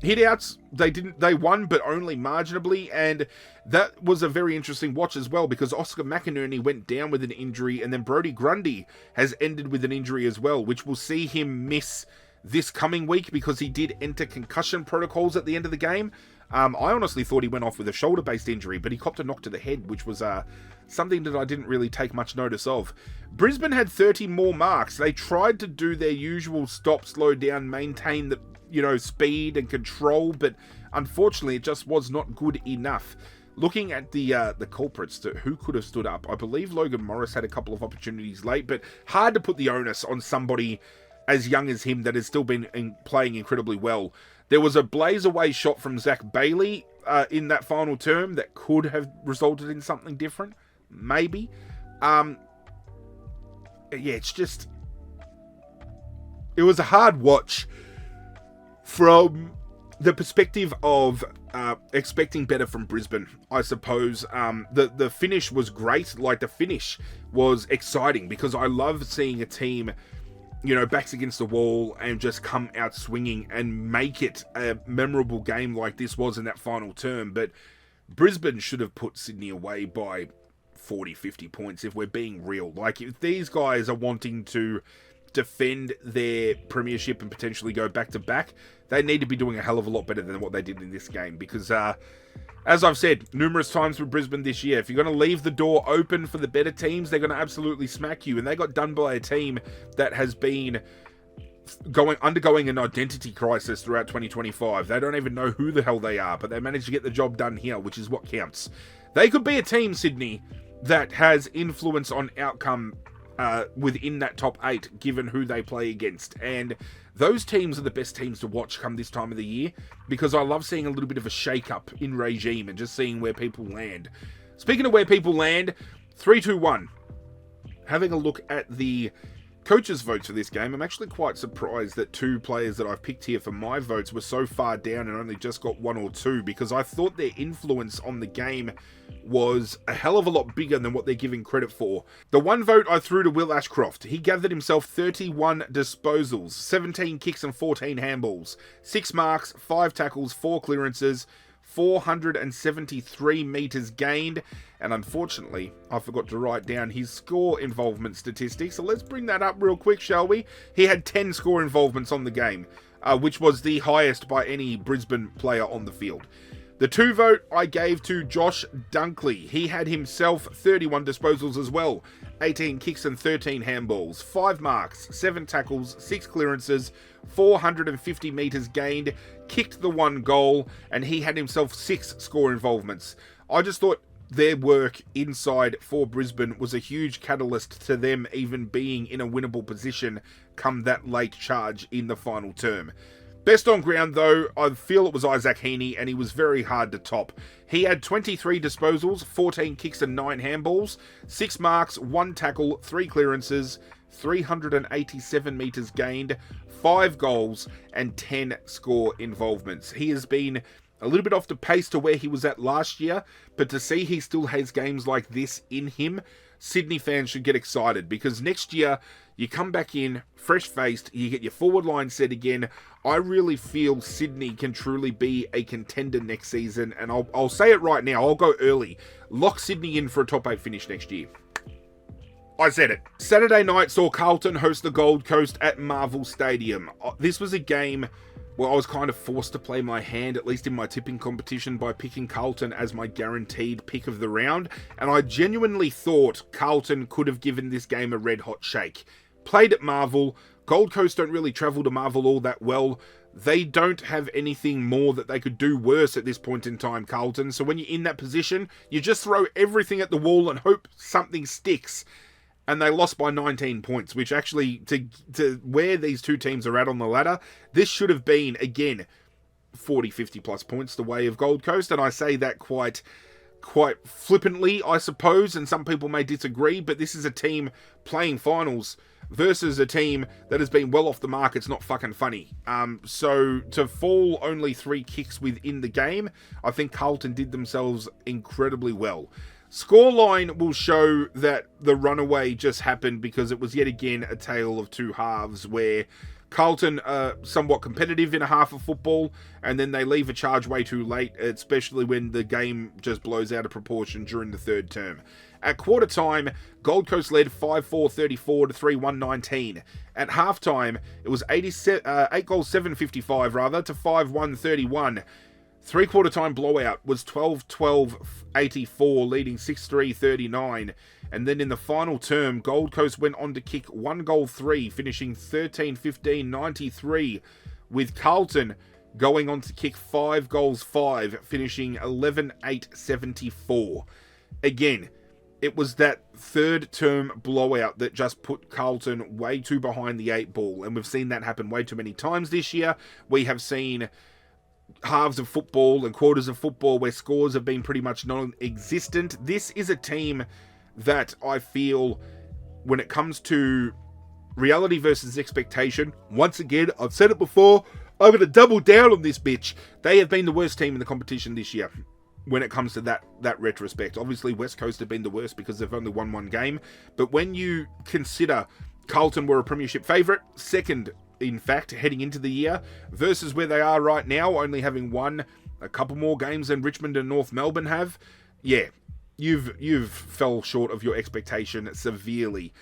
[SPEAKER 1] Hit-outs, they won, but only marginally, and that was a very interesting watch as well, because Oscar McInerney went down with an injury, and then Brodie Grundy has ended with an injury as well, which will see him miss this coming week, because he did enter concussion protocols at the end of the game. I honestly thought he went off with a shoulder-based injury, but he copped a knock to the head, which was something that I didn't really take much notice of. Brisbane had 30 more marks. They tried to do their usual stop, slow down, maintain the speed and control, but unfortunately it just was not good enough. Looking at the culprits to who could have stood up, I believe Logan Morris had a couple of opportunities late, but hard to put the onus on somebody as young as him that has still been playing incredibly well. There was a blaze away shot from Zach Bailey in that final term that could have resulted in something different, maybe. It was a hard watch from the perspective of expecting better from Brisbane, I suppose. The finish was great. Like, the finish was exciting, because I love seeing a team, backs against the wall and just come out swinging and make it a memorable game like this was in that final term. But Brisbane should have put Sydney away by 40, 50 points, if we're being real. Like, if these guys are wanting to defend their premiership and potentially go back-to-back, they need to be doing a hell of a lot better than what they did in this game, because as I've said numerous times with Brisbane this year, if you're going to leave the door open for the better teams, they're going to absolutely smack you, and they got done by a team that has been undergoing an identity crisis throughout 2025. They don't even know who the hell they are, but they managed to get the job done here, which is what counts. They could be a team, Sydney, that has influence on outcome within that top 8, given who they play against. And those teams are the best teams to watch come this time of the year, because I love seeing a little bit of a shake-up in regime and just seeing where people land. Speaking of where people land, 3-2-1. Having a look at the coaches' votes for this game, I'm actually quite surprised that 2 players that I've picked here for my votes were so far down and only just got 1 or 2, because I thought their influence on the game was a hell of a lot bigger than what they're giving credit for. The 1 vote I threw to Will Ashcroft. He gathered himself 31 disposals, 17 kicks and 14 handballs, 6 marks, 5 tackles, 4 clearances, 473 metres gained, and unfortunately, I forgot to write down his score involvement statistics, so let's bring that up real quick, shall we? He had 10 score involvements on the game, which was the highest by any Brisbane player on the field. The 2 vote I gave to Josh Dunkley. He had himself 31 disposals as well, 18 kicks and 13 handballs, 5 marks, 7 tackles, 6 clearances, 450 metres gained, kicked the 1 goal, and he had himself 6 score involvements. I just thought their work inside for Brisbane was a huge catalyst to them even being in a winnable position come that late charge in the final term. Best on ground, though, I feel it was Isaac Heaney, and he was very hard to top. He had 23 disposals, 14 kicks and 9 handballs, 6 marks, 1 tackle, 3 clearances, 387 metres gained, 5 goals, and 10 score involvements. He has been a little bit off the pace to where he was at last year, but to see he still has games like this in him, Sydney fans should get excited, because next year you come back in fresh-faced, you get your forward line set again. I really feel Sydney can truly be a contender next season, and I'll say it right now, I'll go early. Lock Sydney in for a top 8 finish next year. I said it. Saturday night saw Carlton host the Gold Coast at Marvel Stadium. This was a game well, I was kind of forced to play my hand, at least in my tipping competition, by picking Carlton as my guaranteed pick of the round, and I genuinely thought Carlton could have given this game a red-hot shake. Played at Marvel. Gold Coast don't really travel to Marvel all that well. They don't have anything more that they could do worse at this point in time, Carlton. So when you're in that position, you just throw everything at the wall and hope something sticks. And they lost by 19 points, which actually, to where these two teams are at on the ladder, this should have been, again, 40, 50 plus points the way of Gold Coast. And I say that quite flippantly, I suppose, and some people may disagree, but this is a team playing finals versus a team that has been well off the mark. It's not fucking funny. So to fall only 3 kicks within the game, I think Carlton did themselves incredibly well. Scoreline will show that the runaway just happened because it was yet again a tale of two halves where Carlton are somewhat competitive in a half of football, and then they leave a charge way too late, especially when the game just blows out of proportion during the third term. At quarter time, Gold Coast led 5-4-34 to 3-1-19. At halftime, it was 8 goals 7-55 rather to 5-1-31. Three-quarter time blowout was 12-12-84, leading 6-3-39. And then in the final term, Gold Coast went on to kick 1 goal 3, finishing 13-15-93, with Carlton going on to kick 5 goals 5, finishing 11-8-74. Again, it was that third term blowout that just put Carlton way too behind the 8 ball, and we've seen that happen way too many times this year. We have seen halves of football and quarters of football where scores have been pretty much non-existent. This is a team that I feel, when it comes to reality versus expectation, once again, I've said it before, I'm going to double down on this bitch. They have been the worst team in the competition this year when it comes to that retrospect. Obviously, West Coast have been the worst because they've only won 1 game. But when you consider Carlton were a premiership favourite, second, in fact, heading into the year, versus where they are right now, only having won a couple more games than Richmond and North Melbourne have, yeah, you've fell short of your expectation severely.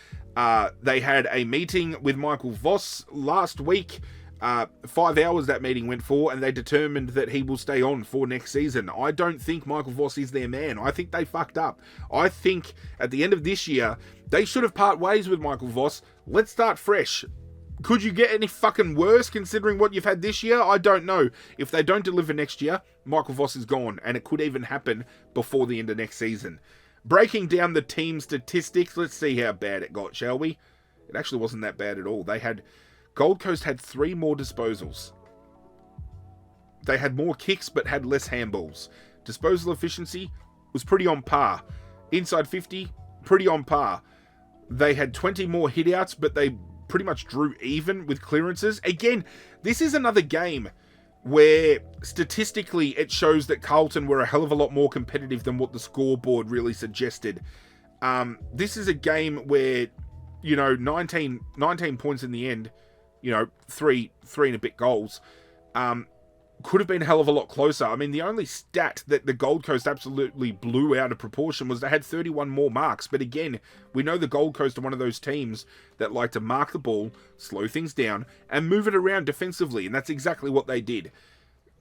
[SPEAKER 1] They had a meeting with Michael Voss last week. 5 hours that meeting went for, and they determined that he will stay on for next season. I don't think Michael Voss is their man. I think they fucked up. I think at the end of this year, they should have part ways with Michael Voss. Let's start fresh. Could you get any fucking worse considering what you've had this year? I don't know. If they don't deliver next year, Michael Voss is gone, and it could even happen before the end of next season. Breaking down the team statistics, let's see how bad it got, shall we? It actually wasn't that bad at all. Gold Coast had 3 more disposals. They had more kicks but had less handballs. Disposal efficiency was pretty on par. Inside 50, pretty on par. They had 20 more hitouts, but they pretty much drew even with clearances. Again, this is another game where statistically it shows that Carlton were a hell of a lot more competitive than what the scoreboard really suggested. This is a game where, 19 points in the end, 3 and a bit goals, could have been a hell of a lot closer. I mean, the only stat that the Gold Coast absolutely blew out of proportion was they had 31 more marks. But again, we know the Gold Coast are one of those teams that like to mark the ball, slow things down, and move it around defensively. And that's exactly what they did.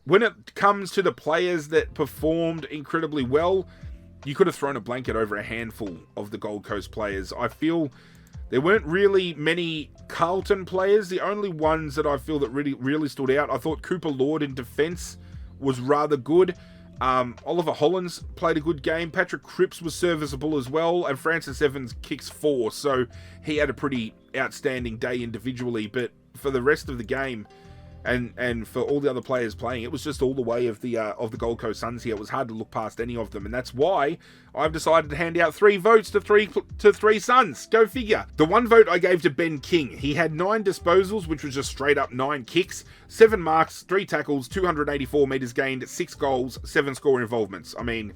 [SPEAKER 1] When it comes to the players that performed incredibly well, you could have thrown a blanket over a handful of the Gold Coast players. I feel there weren't really many Carlton players. The only ones that I feel that really stood out, I thought Cooper Lord in defence was rather good. Oliver Hollins played a good game. Patrick Cripps was serviceable as well. And Francis Evans kicks 4. So he had a pretty outstanding day individually. But for the rest of the game, and for all the other players playing, it was just all the way of the Gold Coast Suns here. It was hard to look past any of them, and that's why I've decided to hand out 3 votes to three Suns. Go figure. The 1 vote I gave to Ben King. He had 9 disposals, which was just straight up 9 kicks, 7 marks, 3 tackles, 284 metres gained, 6 goals, 7 score involvements. I mean,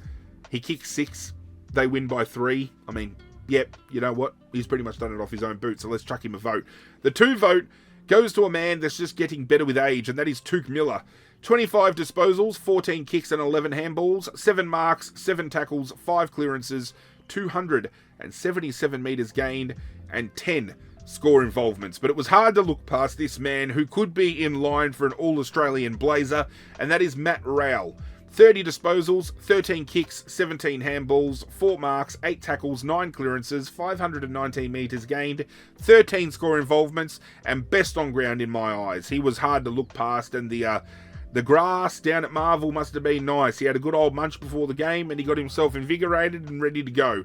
[SPEAKER 1] he kicked 6. They win by 3. I mean, yep, you know what? He's pretty much done it off his own boot, so let's chuck him a vote. The 2 vote goes to a man that's just getting better with age, and that is Touk Miller. 25 disposals, 14 kicks and 11 handballs, 7 marks, 7 tackles, 5 clearances, 277 metres gained, and 10 score involvements, but it was hard to look past this man who could be in line for an All-Australian Blazer, and that is Matt Rowell. 30 disposals, 13 kicks, 17 handballs, 4 marks, 8 tackles, 9 clearances, 519 metres gained, 13 score involvements, and best on ground in my eyes. He was hard to look past, and the grass down at Marvel must have been nice. He had a good old munch before the game, and he got himself invigorated and ready to go.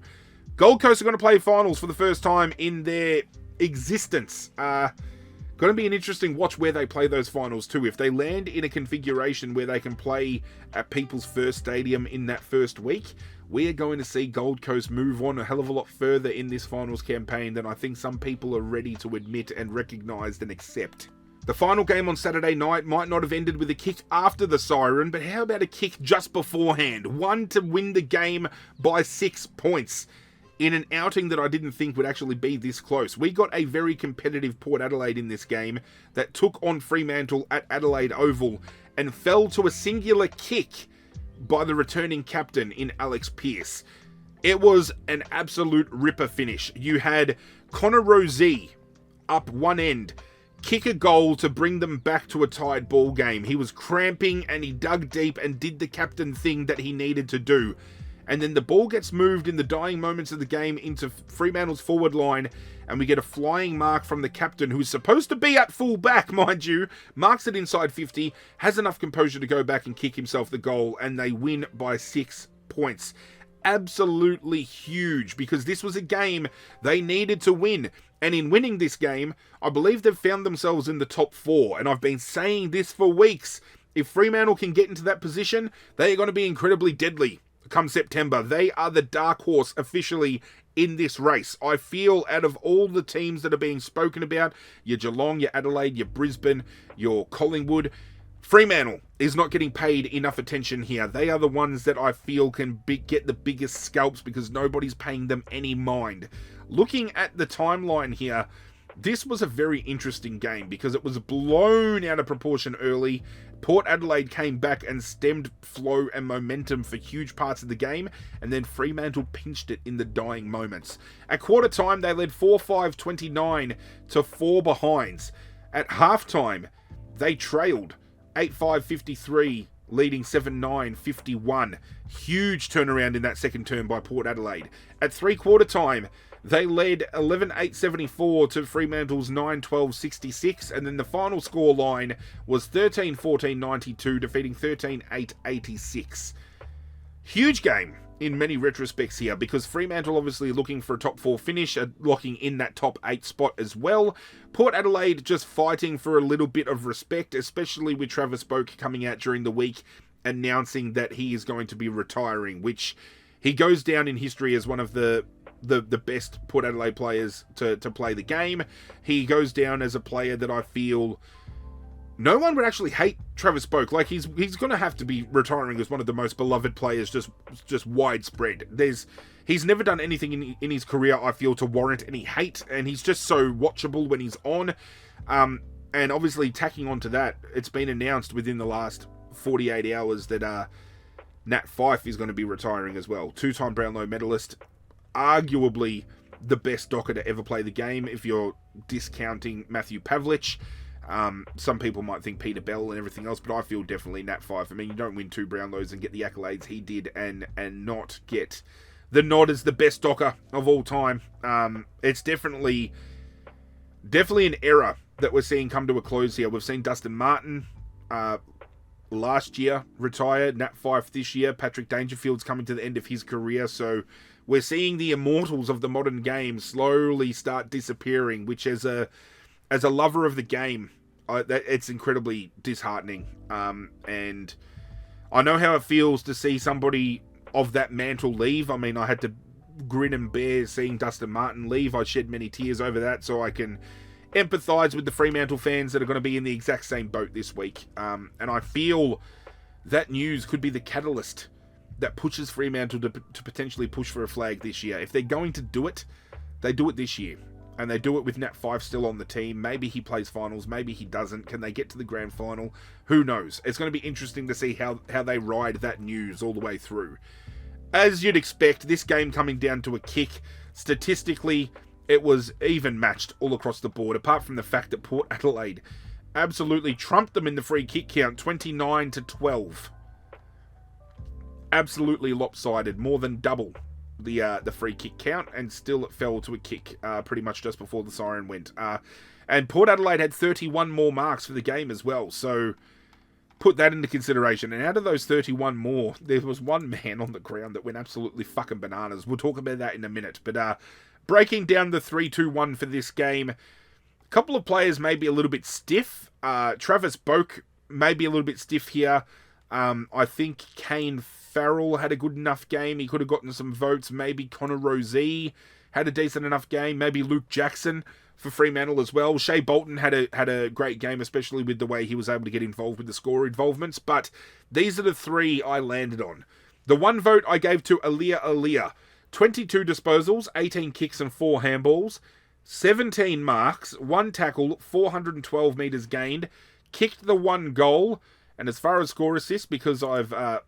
[SPEAKER 1] Gold Coast are going to play finals for the first time in their existence. Going to be an interesting watch where they play those finals too. If they land in a configuration where they can play at People's First Stadium in that first week, we are going to see Gold Coast move on a hell of a lot further in this finals campaign than I think some people are ready to admit and recognise and accept. The final game on Saturday night might not have ended with a kick after the siren, but how about a kick just beforehand? One to win the game by 6 points. In an outing that I didn't think would actually be this close. We got a very competitive Port Adelaide in this game that took on Fremantle at Adelaide Oval and fell to a singular kick by the returning captain in Alex Pearce. It was an absolute ripper finish. You had Connor Rozee up one end, kick a goal to bring them back to a tied ball game. He was cramping and he dug deep and did the captain thing that he needed to do. And then the ball gets moved in the dying moments of the game into Fremantle's forward line, and we get a flying mark from the captain, who's supposed to be at full back, mind you, marks it inside 50, has enough composure to go back and kick himself the goal, and they win by 6 points. Absolutely huge, because this was a game they needed to win. And in winning this game, I believe they've found themselves in the top 4, and I've been saying this for weeks. If Fremantle can get into that position, they are going to be incredibly deadly. Come September, they are the dark horse officially in this race. I feel out of all the teams that are being spoken about, your Geelong, your Adelaide, your Brisbane, your Collingwood, Fremantle is not getting paid enough attention here. They are the ones that I feel can get the biggest scalps because nobody's paying them any mind. Looking at the timeline here, this was a very interesting game because it was blown out of proportion early. Port Adelaide came back and stemmed flow and momentum for huge parts of the game, and then Fremantle pinched it in the dying moments. At quarter time, they led 4-5-29 to 4 behinds. At halftime, they trailed 8-5-53, leading 7-9-51. Huge turnaround in that second term by Port Adelaide. At three-quarter time, they led 11-8-74 to Fremantle's 9-12-66, and then the final score line was 13-14-92, defeating 13-8-86. Huge game in many retrospects here, because Fremantle obviously looking for a top 4 finish, locking in that top 8 spot as well. Port Adelaide just fighting for a little bit of respect, especially with Travis Boak coming out during the week announcing that he is going to be retiring, which he goes down in history as one of the best Port Adelaide players to play the game. He goes down as a player that I feel no one would actually hate Travis Boak. Like, he's going to have to be retiring as one of the most beloved players, just widespread. He's never done anything in his career, I feel, to warrant any hate, and he's just so watchable when he's on. And obviously, tacking onto that, it's been announced within the last 48 hours that Nat Fyfe is going to be retiring as well. 2-time Brownlow medalist, arguably the best docker to ever play the game if you're discounting Matthew Pavlich. Some people might think Peter Bell and everything else, but I feel definitely Nat Fyfe. I mean, you don't win 2 Brownlows and get the accolades he did and not get the nod as the best docker of all time. It's definitely an era that we're seeing come to a close here. We've seen Dustin Martin last year retire, Nat Fyfe this year, Patrick Dangerfield's coming to the end of his career, so we're seeing the immortals of the modern game slowly start disappearing, which as a lover of the game, it's incredibly disheartening. And I know how it feels to see somebody of that mantle leave. I mean, I had to grin and bear seeing Dustin Martin leave. I shed many tears over that, so I can empathise with the Fremantle fans that are going to be in the exact same boat this week. And I feel that news could be the catalyst that pushes Fremantle to potentially push for a flag this year. If they're going to do it, they do it this year. And they do it with Nat Fyfe still on the team. Maybe he plays finals, maybe he doesn't. Can they get to the grand final? Who knows? It's going to be interesting to see how they ride that news all the way through. As you'd expect, this game coming down to a kick, statistically, it was even matched all across the board, apart from the fact that Port Adelaide absolutely trumped them in the free kick count, 29-12. Absolutely lopsided, more than double the free kick count, and still it fell to a kick pretty much just before the siren went. And Port Adelaide had 31 more marks for the game as well, so put that into consideration. And out of those 31 more, there was one man on the ground that went absolutely fucking bananas. We'll talk about that in a minute. But breaking down the 3-2-1 for this game, a couple of players may be a little bit stiff. Travis Boak may be a little bit stiff here. I think Kane Farrell had a good enough game. He could have gotten some votes. Maybe Connor Rozee had a decent enough game. Maybe Luke Jackson for Fremantle as well. Shea Bolton had a great game, especially with the way he was able to get involved with the score involvements. But these are the three I landed on. The one vote I gave to Aaliyah. 22 disposals, 18 kicks and 4 handballs, 17 marks, 1 tackle, 412 metres gained, kicked the 1 goal, and as far as score assists, because I've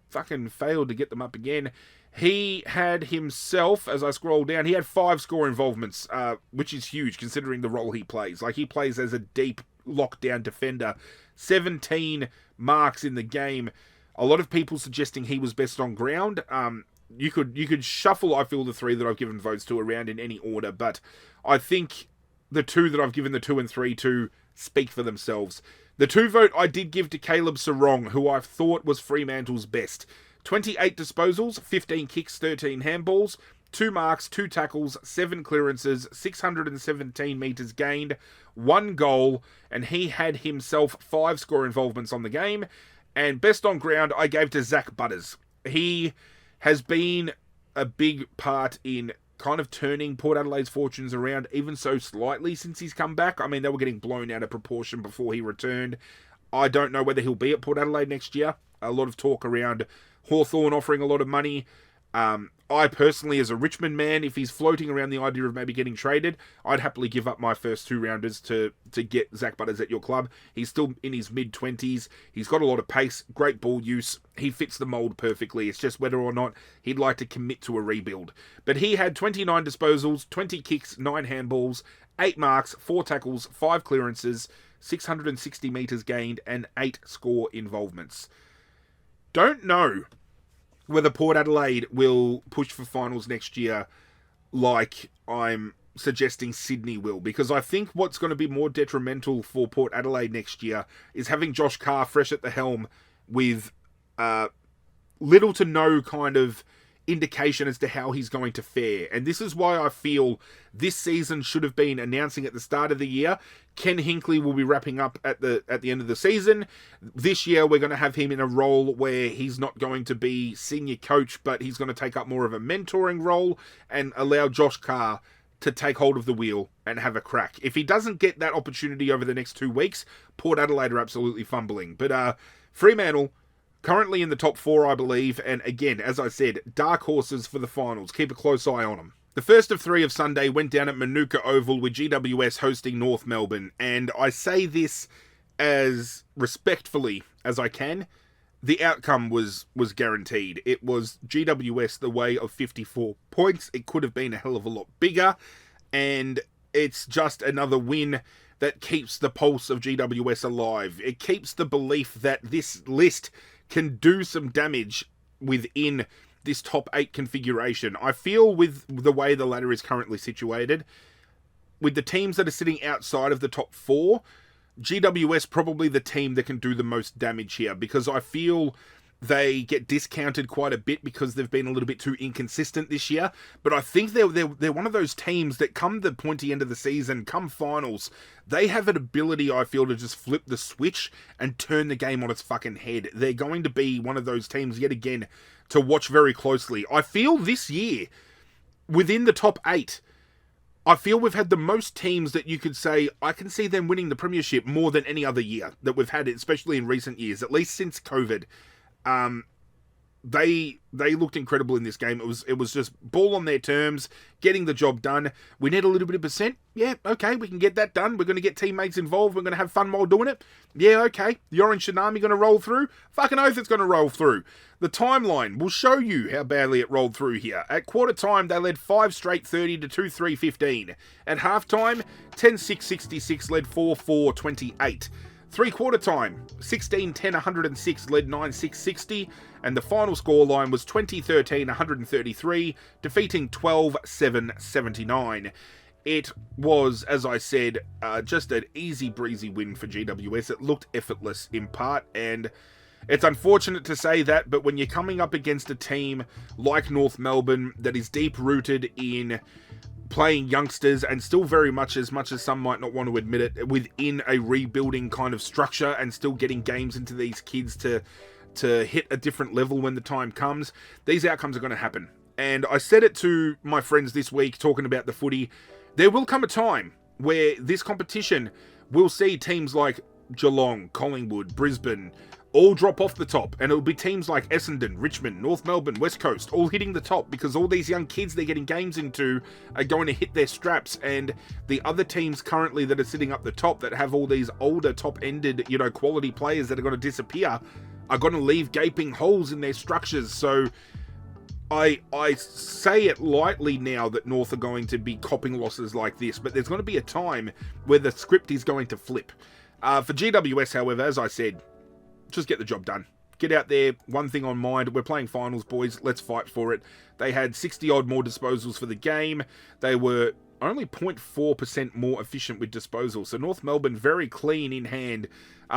[SPEAKER 1] fucking failed to get them up again, he had himself, as I scroll down, he had 5 score involvements, which is huge considering the role he plays. Like, he plays as a deep lockdown defender. 17 marks in the game. A lot of people suggesting he was best on ground. You could shuffle, I feel, the 3 that I've given votes to around in any order, but I think the 2 that I've given the 2 and 3 to speak for themselves. The 2 vote I did give to Caleb Sarong, who I thought was Fremantle's best. 28 disposals, 15 kicks, 13 handballs, 2 marks, 2 tackles, 7 clearances, 617 metres gained, 1 goal, and he had himself 5 score involvements on the game. And best on ground I gave to Zach Butters. He has been a big part in kind of turning Port Adelaide's fortunes around, even so slightly since he's come back. I mean, they were getting blown out of proportion before he returned. I don't know whether he'll be at Port Adelaide next year. A lot of talk around Hawthorn offering a lot of money. I personally, as a Richmond man, if he's floating around the idea of maybe getting traded, I'd happily give up my first 2 rounders to get Zach Butters at your club. He's still in his mid-20s. He's got a lot of pace, great ball use. He fits the mould perfectly. It's just whether or not he'd like to commit to a rebuild. But he had 29 disposals, 20 kicks, 9 handballs, 8 marks, 4 tackles, 5 clearances, 660 metres gained, and 8 score involvements. Don't know whether Port Adelaide will push for finals next year like I'm suggesting Sydney will, because I think what's going to be more detrimental for Port Adelaide next year is having Josh Carr fresh at the helm with little to no kind of indication as to how he's going to fare. And this is why I feel this season should have been announcing at the start of the year. Ken Hinkley will be wrapping up at the end of the season. This year we're going to have him in a role where he's not going to be senior coach, but he's going to take up more of a mentoring role and allow Josh Carr to take hold of the wheel and have a crack. If he doesn't get that opportunity over the next 2 weeks, Port Adelaide are absolutely fumbling. But Fremantle, currently in the top 4, I believe, and again, as I said, dark horses for the finals. Keep a close eye on them. The first of 3 of Sunday went down at Manuka Oval with GWS hosting North Melbourne, and I say this as respectfully as I can. The outcome was guaranteed. It was GWS the way of 54 points. It could have been a hell of a lot bigger, and it's just another win that keeps the pulse of GWS alive. It keeps the belief that this list can do some damage within this top 8 configuration. I feel with the way the ladder is currently situated, with the teams that are sitting outside of the top 4, GWS probably the team that can do the most damage here, because I feel they get discounted quite a bit because they've been a little bit too inconsistent this year. But I think they're one of those teams that come the pointy end of the season, come finals, they have an ability, I feel, to just flip the switch and turn the game on its fucking head. They're going to be one of those teams, yet again, to watch very closely. I feel this year, within the top 8, I feel we've had the most teams that you could say, I can see them winning the premiership more than any other year that we've had, especially in recent years, at least since COVID. they looked incredible in this game. It was just ball on their terms, getting the job done. We need a little bit of percent. Yeah, okay, we can get that done. We're going to get teammates involved. We're going to have fun while doing it. Yeah, okay. The Orange Tsunami going to roll through? Fucking oath it's going to roll through. The timeline will show you how badly it rolled through here. At quarter time, they led 5 straight 30 to 2-3 15. At halftime, 10-6 66 led 4-4 28. 3-quarter time, 16-10 106 led 9-6 60, and the final scoreline was 20-13 133, defeating 12-7 79. It was, as I said, just an easy breezy win for GWS. It looked effortless in part, and it's unfortunate to say that, but when you're coming up against a team like North Melbourne that is deep-rooted in playing youngsters and still very much as some might not want to admit it, within a rebuilding kind of structure and still getting games into these kids to hit a different level when the time comes, these outcomes are going to happen. And I said it to my friends this week talking about the footy, there will come a time where this competition will see teams like Geelong, Collingwood, Brisbane, all drop off the top, and it'll be teams like Essendon, Richmond, North Melbourne, West Coast, all hitting the top, because all these young kids they're getting games into are going to hit their straps, and the other teams currently that are sitting up the top that have all these older top-ended, quality players that are going to disappear are going to leave gaping holes in their structures. So I say it lightly now that North are going to be copping losses like this, but there's going to be a time where the script is going to flip. For GWS, however, as I said, just get the job done. Get out there, one thing on mind, we're playing finals, boys, let's fight for it. They had 60-odd more disposals for the game. They were only 0.4% more efficient with disposals. So North Melbourne very clean in hand.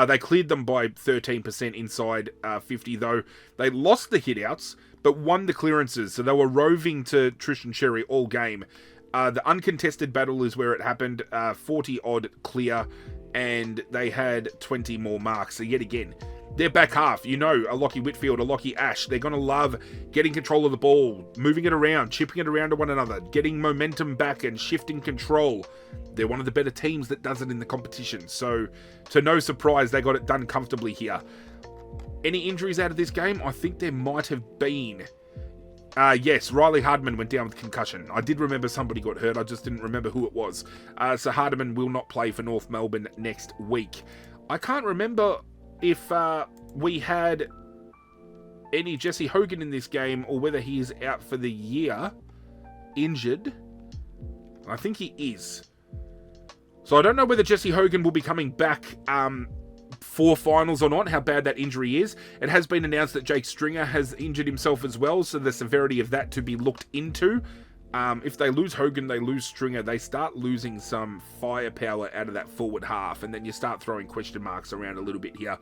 [SPEAKER 1] They cleared them by 13% inside 50, though. They lost the hitouts, but won the clearances. So they were roving to Trish and Cherry all game. The uncontested battle is where it happened, 40-odd clear, and they had 20 more marks. So yet again, their back half, a Lockie Whitfield, a Lockie Ash, they're going to love getting control of the ball, moving it around, chipping it around to one another, getting momentum back and shifting control. They're one of the better teams that does it in the competition. So, to no surprise, they got it done comfortably here. Any injuries out of this game? I think there might have been. Yes, Riley Hardman went down with concussion. I did remember somebody got hurt, I just didn't remember who it was. So Hardman will not play for North Melbourne next week. I can't remember if we had any Jesse Hogan in this game, or whether he is out for the year, injured. I think he is. So I don't know whether Jesse Hogan will be coming back for finals or not, how bad that injury is. It has been announced that Jake Stringer has injured himself as well, so the severity of that to be looked into. If they lose Hogan, they lose Stringer, they start losing some firepower out of that forward half, and then you start throwing question marks around a little bit here.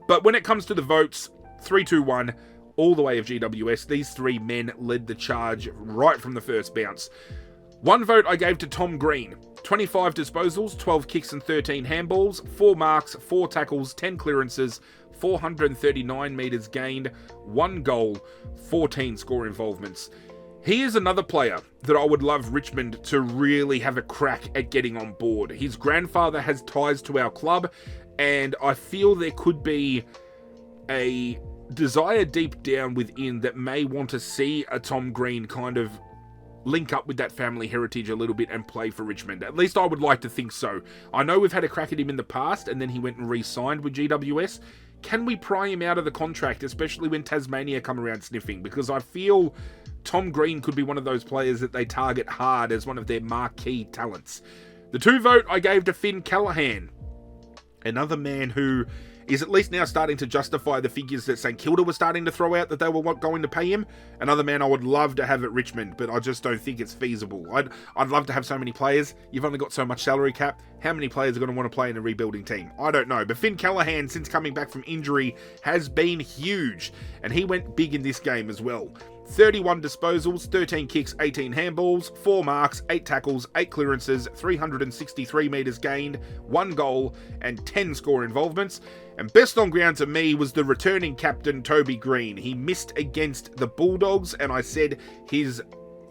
[SPEAKER 1] But when it comes to the votes, 3-2-1, all the way of GWS, these three men led the charge right from the first bounce. One vote I gave to Tom Green. 25 disposals, 12 kicks and 13 handballs, 4 marks, 4 tackles, 10 clearances, 439 metres gained, 1 goal, 14 score involvements. He is another player that I would love Richmond to really have a crack at getting on board. His grandfather has ties to our club, and I feel there could be a desire deep down within that may want to see a Tom Green kind of link up with that family heritage a little bit and play for Richmond. At least I would like to think so. I know we've had a crack at him in the past, and then he went and re-signed with GWS. Can we pry him out of the contract, especially when Tasmania come around sniffing? Because I feel Tom Green could be one of those players that they target hard as one of their marquee talents. The 2 vote I gave to Finn Callaghan. Another man who is at least now starting to justify the figures that St Kilda were starting to throw out that they were going to pay him. Another man I would love to have at Richmond, but I just don't think it's feasible. I'd love to have so many players. You've only got so much salary cap. How many players are going to want to play in a rebuilding team? I don't know. But Finn Callaghan, since coming back from injury, has been huge. And he went big in this game as well. 31 disposals, 13 kicks, 18 handballs, 4 marks, 8 tackles, 8 clearances, 363 metres gained, 1 goal, and 10 score involvements. And best on ground to me was the returning captain, Toby Green. He missed against the Bulldogs, and I said his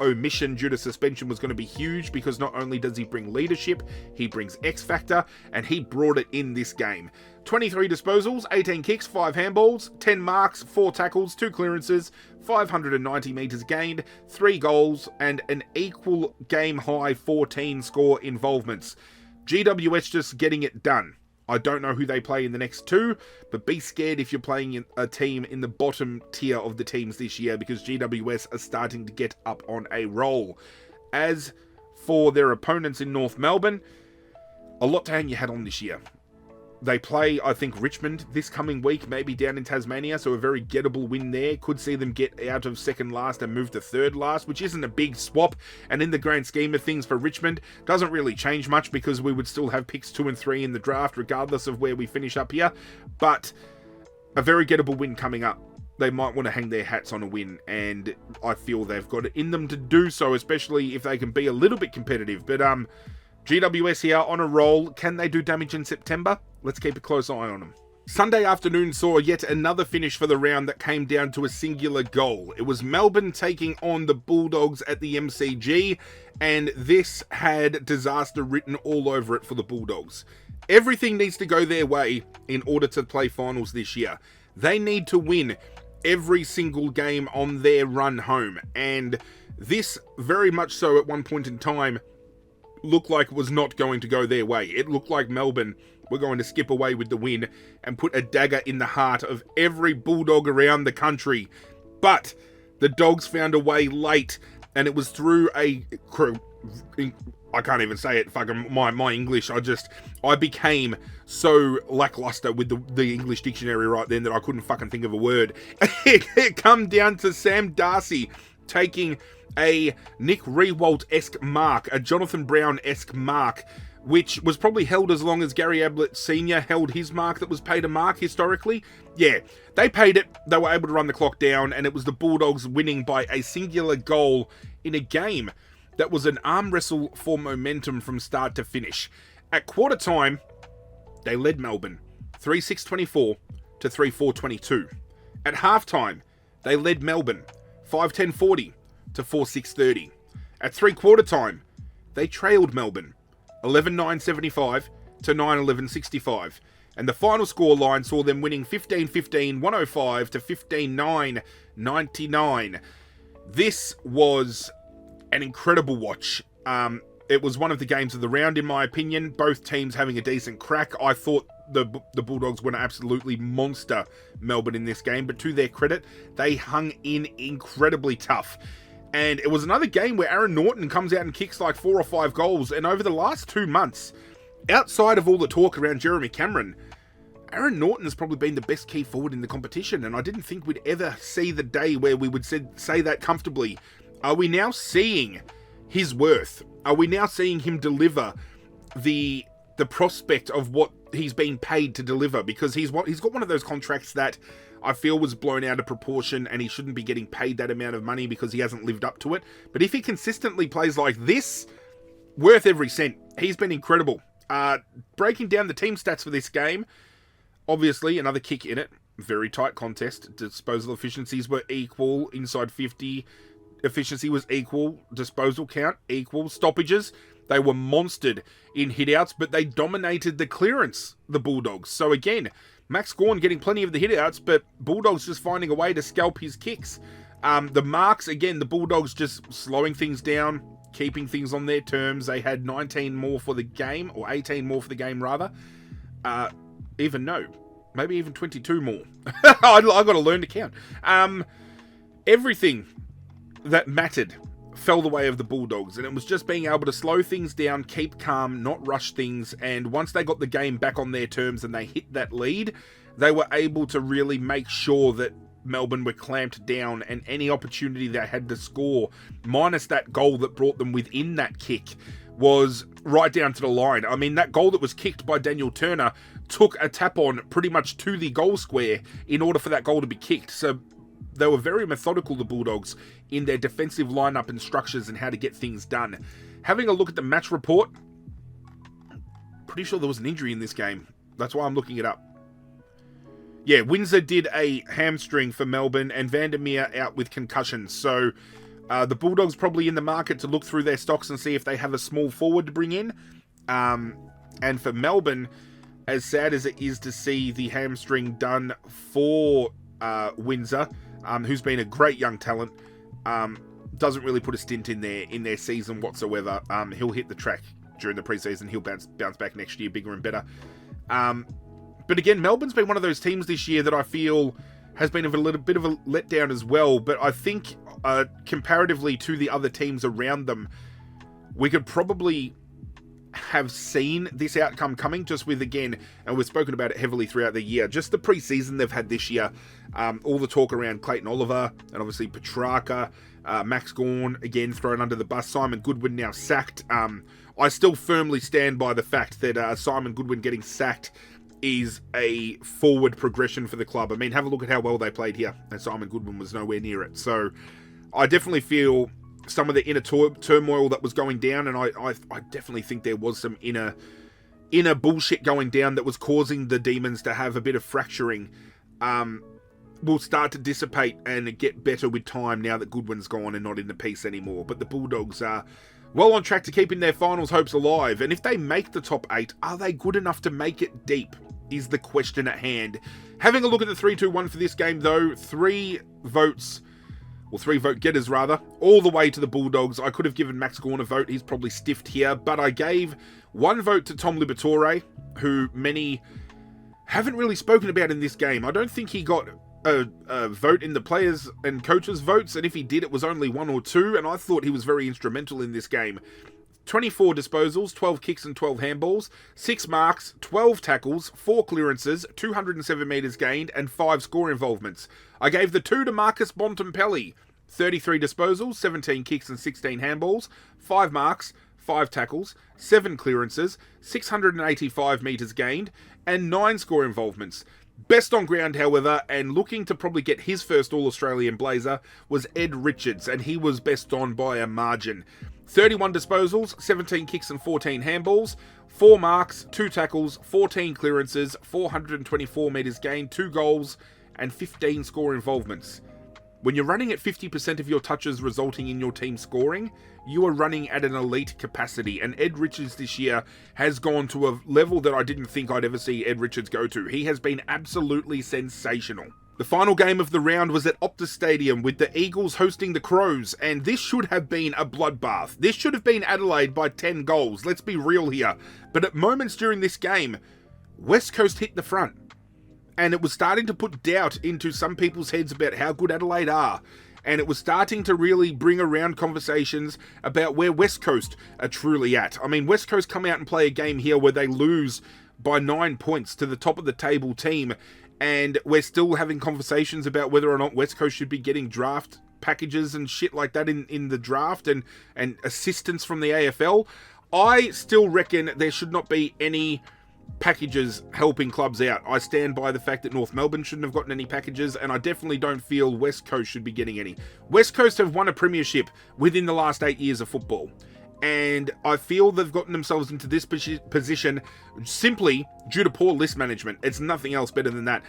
[SPEAKER 1] omission due to suspension was going to be huge, because not only does he bring leadership, he brings X factor, and he brought it in this game. 23 disposals, 18 kicks, 5 handballs, 10 marks, 4 tackles, 2 clearances, 590 metres gained, 3 goals, and an equal game high 14 score involvements. GWS just getting it done. I don't know who they play in the next 2, but be scared if you're playing a team in the bottom tier of the teams this year, because GWS are starting to get up on a roll. As for their opponents in North Melbourne, a lot to hang your hat on this year. They play, I think, Richmond this coming week, maybe down in Tasmania, so a very gettable win there. Could see them get out of second last and move to third last, which isn't a big swap, and in the grand scheme of things for Richmond, doesn't really change much, because we would still have picks 2 and 3 in the draft, regardless of where we finish up here, but a very gettable win coming up. They might want to hang their hats on a win, and I feel they've got it in them to do so, especially if they can be a little bit competitive. But GWS here on a roll. Can they do damage in September? Let's keep a close eye on them. Sunday afternoon saw yet another finish for the round that came down to a singular goal. It was Melbourne taking on the Bulldogs at the MCG, and this had disaster written all over it for the Bulldogs. Everything needs to go their way in order to play finals this year. They need to win every single game on their run home, and this very much so at one point in time looked like it was not going to go their way. It looked like Melbourne were going to skip away with the win and put a dagger in the heart of every Bulldog around the country. But the Dogs found a way late, and it was through I can't even say it, fucking my English, I became so lackluster with the English dictionary right then that I couldn't fucking think of a word. It come down to Sam Darcy taking a Nick Riewoldt-esque mark, a Jonathan Brown-esque mark, which was probably held as long as Gary Ablett Sr. held his mark that was paid a mark historically. Yeah, they paid it, they were able to run the clock down, and it was the Bulldogs winning by a singular goal in a game that was an arm wrestle for momentum from start to finish. At quarter time, they led Melbourne 3-6-24 to 3-4-22. At halftime, they led Melbourne 5-10-40 to 4-6-30. At three-quarter time, they trailed Melbourne 11-9-75 to 9-11-65. And the final scoreline saw them winning 15-15, 105 to 15-9, 99. This was an incredible watch. It was one of the games of the round, in my opinion. Both teams having a decent crack. I thought the Bulldogs were going to absolutely monster Melbourne in this game, but to their credit, they hung in incredibly tough. And it was another game where Aaron Norton comes out and kicks like 4 or 5 goals. And over the last 2 months, outside of all the talk around Jeremy Cameron, Aaron Norton has probably been the best key forward in the competition. And I didn't think we'd ever see the day where we would say that comfortably. Are we now seeing his worth? Are we now seeing him deliver the prospect of what he's been paid to deliver? Because he's got one of those contracts that I feel was blown out of proportion, and he shouldn't be getting paid that amount of money because he hasn't lived up to it. But if he consistently plays like this, worth every cent. He's been incredible. Breaking down the team stats for this game, obviously another kick in it. Very tight contest. Disposal efficiencies were equal. Inside 50 efficiency was equal. Disposal count equal. Stoppages, they were monstered in hitouts, but they dominated the clearance, the Bulldogs. So again, Max Gawn getting plenty of the hitouts, but Bulldogs just finding a way to scalp his kicks. The marks, again, the Bulldogs just slowing things down, keeping things on their terms. They had 19 more for the game, or 18 more for the game, rather. Maybe even 22 more. I've got to learn to count. Everything that mattered fell the way of the Bulldogs, and it was just being able to slow things down, keep calm, not rush things, and once they got the game back on their terms and they hit that lead, they were able to really make sure that Melbourne were clamped down, and any opportunity they had to score, minus that goal that brought them within that kick, was right down to the line. I mean, that goal that was kicked by Daniel Turner took a tap on pretty much to the goal square in order for that goal to be kicked. So they were very methodical, the Bulldogs, in their defensive lineup and structures and how to get things done. Having a look at the match report, pretty sure there was an injury in this game. That's why I'm looking it up. Yeah, Windsor did a hamstring for Melbourne, and Vandermeer out with concussion. So The Bulldogs probably in the market to look through their stocks and see if they have a small forward to bring in. And for Melbourne, as sad as it is to see the hamstring done for Windsor, who's been a great young talent, doesn't really put a stint in their season whatsoever. He'll hit the track during the preseason. He'll bounce back next year bigger and better. But again, Melbourne's been one of those teams this year that I feel has been a little bit of a letdown as well. But I think comparatively to the other teams around them, we could probably have seen this outcome coming just with, again, and we've spoken about it heavily throughout the year, just the preseason they've had this year, all the talk around Clayton Oliver and obviously Petrarca, Max Gawn again thrown under the bus, Simon Goodwin now sacked. I still firmly stand by the fact that Simon Goodwin getting sacked is a forward progression for the club. I mean, have a look at how well they played here, and Simon Goodwin was nowhere near it. So I definitely feel some of the inner turmoil that was going down, and I definitely think there was some inner bullshit going down that was causing the Demons to have a bit of fracturing, will start to dissipate and get better with time now that Goodwin's gone and not in the piece anymore. But the Bulldogs are well on track to keeping their finals hopes alive, and if they make the top 8, are they good enough to make it deep, is the question at hand. Having a look at the 3-2-1 for this game though, 3 votes, or 3 vote getters rather, all the way to the Bulldogs. I could have given Max Gawn a vote, he's probably stiffed here, but I gave 1 vote to Tom Liberatore, who many haven't really spoken about in this game. I don't think he got a vote in the players and coaches votes, and if he did, it was only 1 or 2, and I thought he was very instrumental in this game. 24 disposals, 12 kicks and 12 handballs, 6 marks, 12 tackles, 4 clearances, 207 metres gained, and 5 score involvements. I gave the 2 to Marcus Bontempelli, 33 disposals, 17 kicks and 16 handballs, 5 marks, 5 tackles, 7 clearances, 685 metres gained, and 9 score involvements. Best on ground, however, and looking to probably get his first All-Australian blazer, was Ed Richards, and he was best on by a margin. 31 disposals, 17 kicks and 14 handballs, 4 marks, 2 tackles, 14 clearances, 424 metres gained, 2 goals, and 15 score involvements. When you're running at 50% of your touches resulting in your team scoring, you are running at an elite capacity, and Ed Richards this year has gone to a level that I didn't think I'd ever see Ed Richards go to. He has been absolutely sensational. The final game of the round was at Optus Stadium with the Eagles hosting the Crows, and this should have been a bloodbath. This should have been Adelaide by 10 goals, let's be real here. But at moments during this game, West Coast hit the front, and it was starting to put doubt into some people's heads about how good Adelaide are. And it was starting to really bring around conversations about where West Coast are truly at. I mean, West Coast come out and play a game here where they lose by 9 points to the top of the table team, and we're still having conversations about whether or not West Coast should be getting draft packages and shit like that in the draft and assistance from the AFL. I still reckon there should not be any packages helping clubs out. I stand by the fact that North Melbourne shouldn't have gotten any packages, and I definitely don't feel West Coast should be getting any. West Coast have won a premiership within the last 8 years of football, and I feel they've gotten themselves into this position simply due to poor list management. It's nothing else better than that.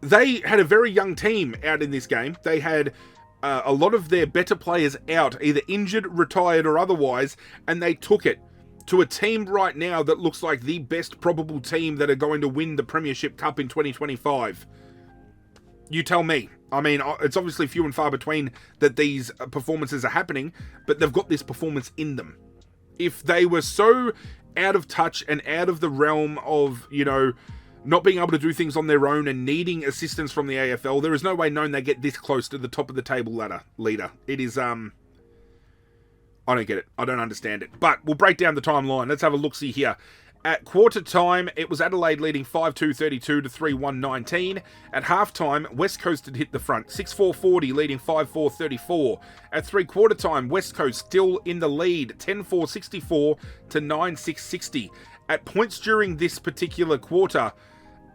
[SPEAKER 1] They had a very young team out in this game. They had a lot of their better players out, either injured, retired, or otherwise, and they took it to a team right now that looks like the best probable team that are going to win the Premiership Cup in 2025. You tell me. I mean, it's obviously few and far between that these performances are happening, but they've got this performance in them. If they were so out of touch and out of the realm of, not being able to do things on their own and needing assistance from the AFL, there is no way known they get this close to the top of the table leader. It is, I don't get it. I don't understand it. But we'll break down the timeline. Let's have a look-see here. At quarter time, it was Adelaide leading 5-2-32 to 3-1-19. At half-time, West Coast had hit the front, 6-4-40, leading 5-4-34. At three-quarter time, West Coast still in the lead, 10-4-64 to 9-6-60. At points during this particular quarter,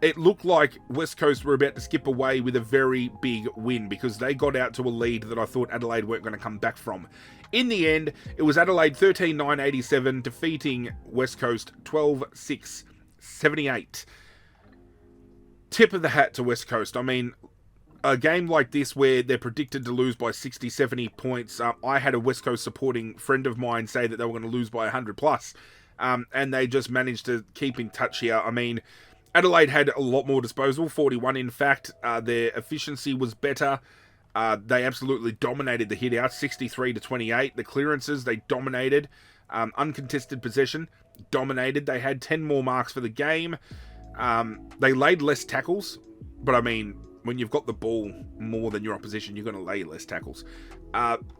[SPEAKER 1] it looked like West Coast were about to skip away with a very big win because they got out to a lead that I thought Adelaide weren't going to come back from. In the end, it was Adelaide 13-9-87, defeating West Coast 12-6-78. Tip of the hat to West Coast. I mean, a game like this where they're predicted to lose by 60, 70 points, I had a West Coast supporting friend of mine say that they were going to lose by 100 plus, and they just managed to keep in touch here. I mean, Adelaide had a lot more disposal, 41 in fact. Their efficiency was better. They absolutely dominated the hit-outs, 63 to 28. The clearances, they dominated. Uncontested possession, dominated. They had 10 more marks for the game. They laid less tackles, but I mean, when you've got the ball more than your opposition, you're going to lay less tackles.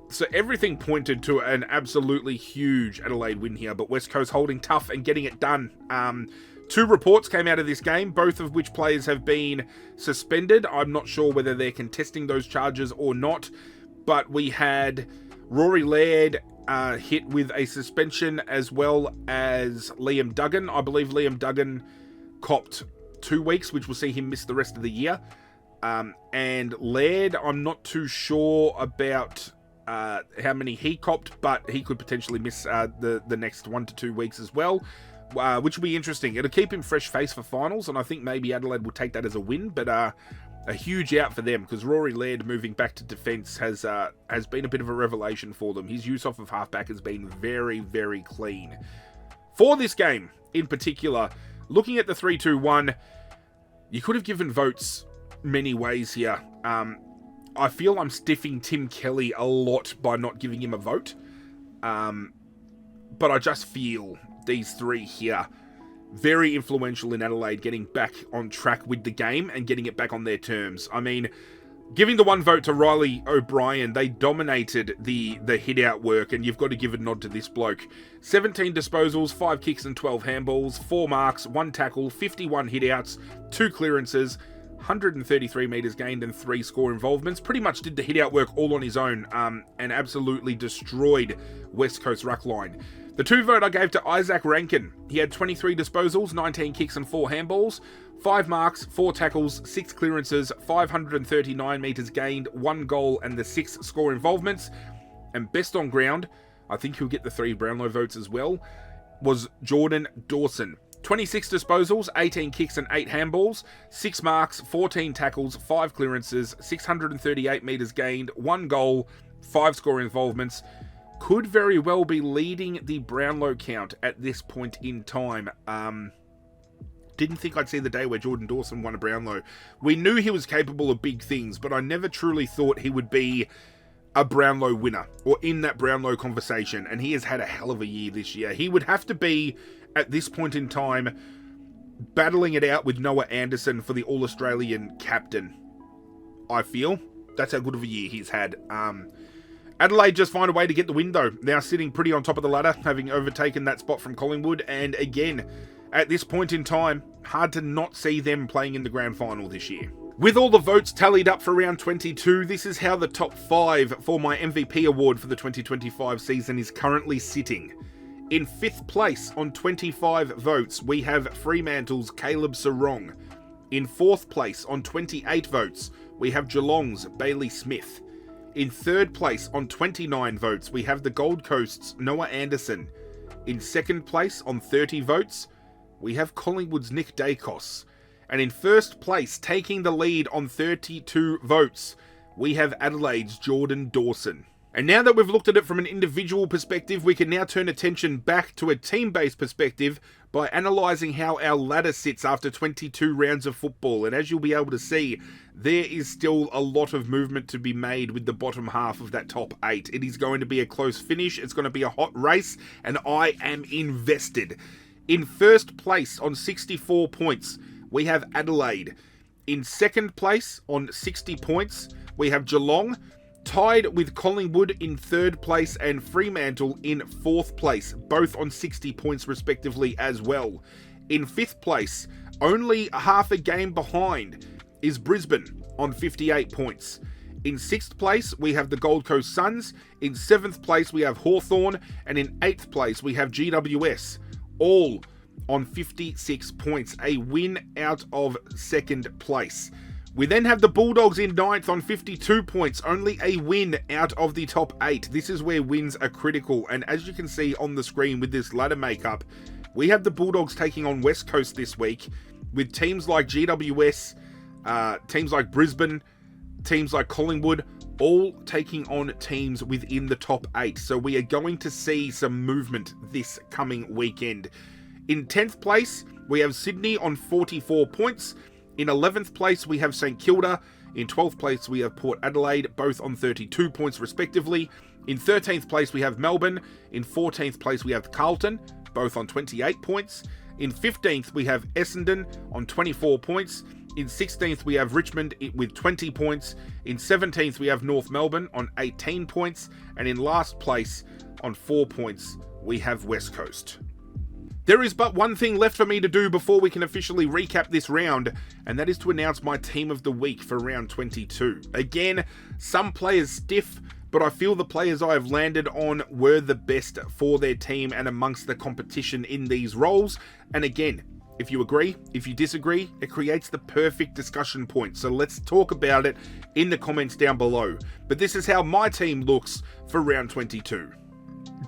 [SPEAKER 1] So everything pointed to an absolutely huge Adelaide win here, but West Coast holding tough and getting it done. 2 reports came out of this game, both of which players have been suspended. I'm not sure whether they're contesting those charges or not, but we had Rory Laird hit with a suspension, as well as Liam Duggan. I believe Liam Duggan copped 2 weeks, which will see him miss the rest of the year. And Laird, I'm not too sure about how many he copped, but he could potentially miss the next 1 to 2 weeks as well, which will be interesting. It'll keep him fresh face for finals, and I think maybe Adelaide will take that as a win, but a huge out for them, because Rory Laird moving back to defence has been a bit of a revelation for them. His use off of halfback has been very, very clean. For this game in particular, looking at the 3-2-1, you could have given votes many ways here. I feel I'm stiffing Tim Kelly a lot by not giving him a vote. But I just feel these 3 here very influential in Adelaide getting back on track with the game and getting it back on their terms. I mean, giving the 1 vote to Riley O'Brien, they dominated the hit-out work, and you've got to give a nod to this bloke. 17 disposals, 5 kicks and 12 handballs, 4 marks, 1 tackle, 51 hit-outs, 2 clearances, 133 metres gained and 3 score involvements. Pretty much did the hit-out work all on his own, and absolutely destroyed West Coast ruck line. The 2 vote I gave to Isaac Rankin. He had 23 disposals, 19 kicks and 4 handballs, 5 marks, 4 tackles, 6 clearances, 539 metres gained, 1 goal and the 6 score involvements. And best on ground, I think he'll get the 3 Brownlow votes as well, was Jordan Dawson. 26 disposals, 18 kicks and 8 handballs, 6 marks, 14 tackles, 5 clearances, 638 metres gained, 1 goal, 5 score involvements. Could very well be leading the Brownlow count at this point in time. Didn't think I'd see the day where Jordan Dawson won a Brownlow. We knew he was capable of big things, but I never truly thought he would be a Brownlow winner or in that Brownlow conversation, and he has had a hell of a year this year. He would have to be, at this point in time, battling it out with Noah Anderson for the All-Australian captain. I feel that's how good of a year he's had. Adelaide just find a way to get the win, though. Now sitting pretty on top of the ladder, having overtaken that spot from Collingwood. And again, at this point in time, hard to not see them playing in the grand final this year. With all the votes tallied up for round 22, this is how the top 5 for my MVP award for the 2025 season is currently sitting. In 5th place on 25 votes, we have Fremantle's Caleb Sarong. In 4th place on 28 votes, we have Geelong's Bailey Smith. In 3rd place on 29 votes, we have the Gold Coast's Noah Anderson. In 2nd place on 30 votes, we have Collingwood's Nick Dacos. And in 1st place, taking the lead on 32 votes, we have Adelaide's Jordan Dawson. And now that we've looked at it from an individual perspective, we can now turn attention back to a team-based perspective by analysing how our ladder sits after 22 rounds of football. And as you'll be able to see, there is still a lot of movement to be made with the bottom half of that top 8. It is going to be a close finish, it's going to be a hot race, and I am invested. In 1st place on 64 points, we have Adelaide. In 2nd place on 60 points, we have Geelong, tied with Collingwood in 3rd place and Fremantle in 4th place, both on 60 points respectively as well. In 5th place, only half a game behind, is Brisbane on 58 points. In 6th place, we have the Gold Coast Suns. In 7th place, we have Hawthorn. And in 8th place, we have GWS, all on 56 points, a win out of 2nd place. We then have the Bulldogs in 9th on 52 points, only a win out of the top 8. This is where wins are critical, and as you can see on the screen with this ladder makeup, we have the Bulldogs taking on West Coast this week, with teams like GWS, teams like Brisbane, teams like Collingwood, all taking on teams within the top 8. So we are going to see some movement this coming weekend. In 10th place, we have Sydney on 44 points. In 11th place, we have St Kilda. In 12th place, we have Port Adelaide, both on 32 points respectively. In 13th place, we have Melbourne. In 14th place, we have Carlton, both on 28 points. In 15th, we have Essendon on 24 points. In 16th, we have Richmond with 20 points. In 17th, we have North Melbourne on 18 points. And in last place, on 4 points, we have West Coast. There is but one thing left for me to do before we can officially recap this round, and that is to announce my team of the week for round 22. Again, some players stiff, but I feel the players I have landed on were the best for their team and amongst the competition in these roles. And again, if you agree, if you disagree, it creates the perfect discussion point. So let's talk about it in the comments down below. But this is how my team looks for round 22.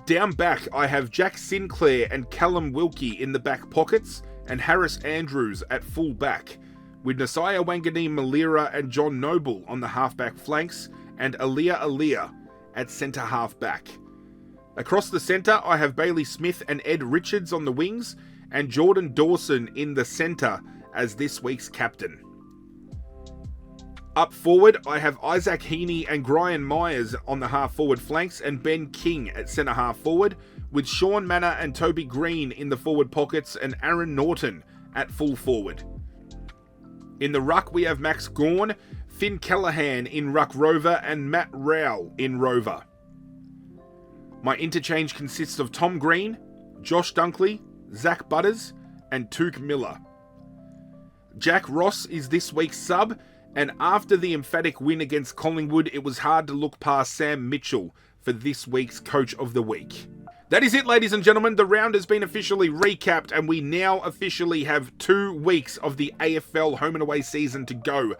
[SPEAKER 1] Down back, I have Jack Sinclair and Callum Wilkie in the back pockets, and Harris Andrews at full back, with Nasiah Wanganeen-Malira and John Noble on the halfback flanks, and Alia at centre half back. Across the centre, I have Bailey Smith and Ed Richards on the wings, and Jordan Dawson in the centre as this week's captain. Up forward, I have Isaac Heaney and Brian Myers on the half-forward flanks and Ben King at centre-half forward, with Sean Manor and Toby Green in the forward pockets and Aaron Norton at full forward. In the ruck, we have Max Gawn, Finn Callaghan in ruck rover and Matt Rowell in rover. My interchange consists of Tom Green, Josh Dunkley, Zach Butters and Touk Miller. Jack Ross is this week's sub, and after the emphatic win against Collingwood, it was hard to look past Sam Mitchell for this week's Coach of the Week. That is it, ladies and gentlemen. The round has been officially recapped, and we now officially have 2 weeks of the AFL home and away season to go.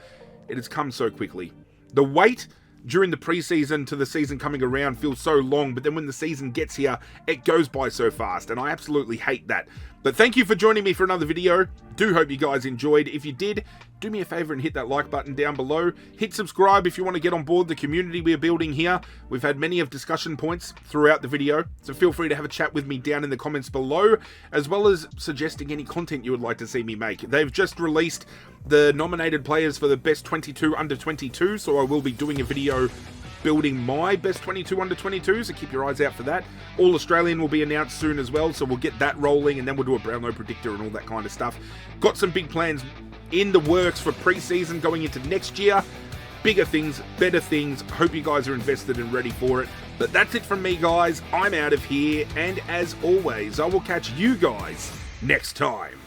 [SPEAKER 1] It has come so quickly. The wait during the preseason to the season coming around feels so long, but then when the season gets here, it goes by so fast, and I absolutely hate that. But thank you for joining me for another video. Do hope you guys enjoyed. If you did, do me a favor and hit that like button down below. Hit subscribe if you want to get on board the community we're building here. We've had many of discussion points throughout the video, so feel free to have a chat with me down in the comments below, as well as suggesting any content you would like to see me make. They've just released the nominated players for the best 22 under 22, so I will be doing a video building my best 22 under 22, so keep your eyes out for that. All Australian will be announced soon as well, so we'll get that rolling, and then we'll do a Brownlow predictor and all that kind of stuff. Got some big plans in the works for pre-season going into next year. Bigger things, better things. Hope you guys are invested and ready for it. But that's it from me, guys. I'm out of here, and as always, I will catch you guys next time.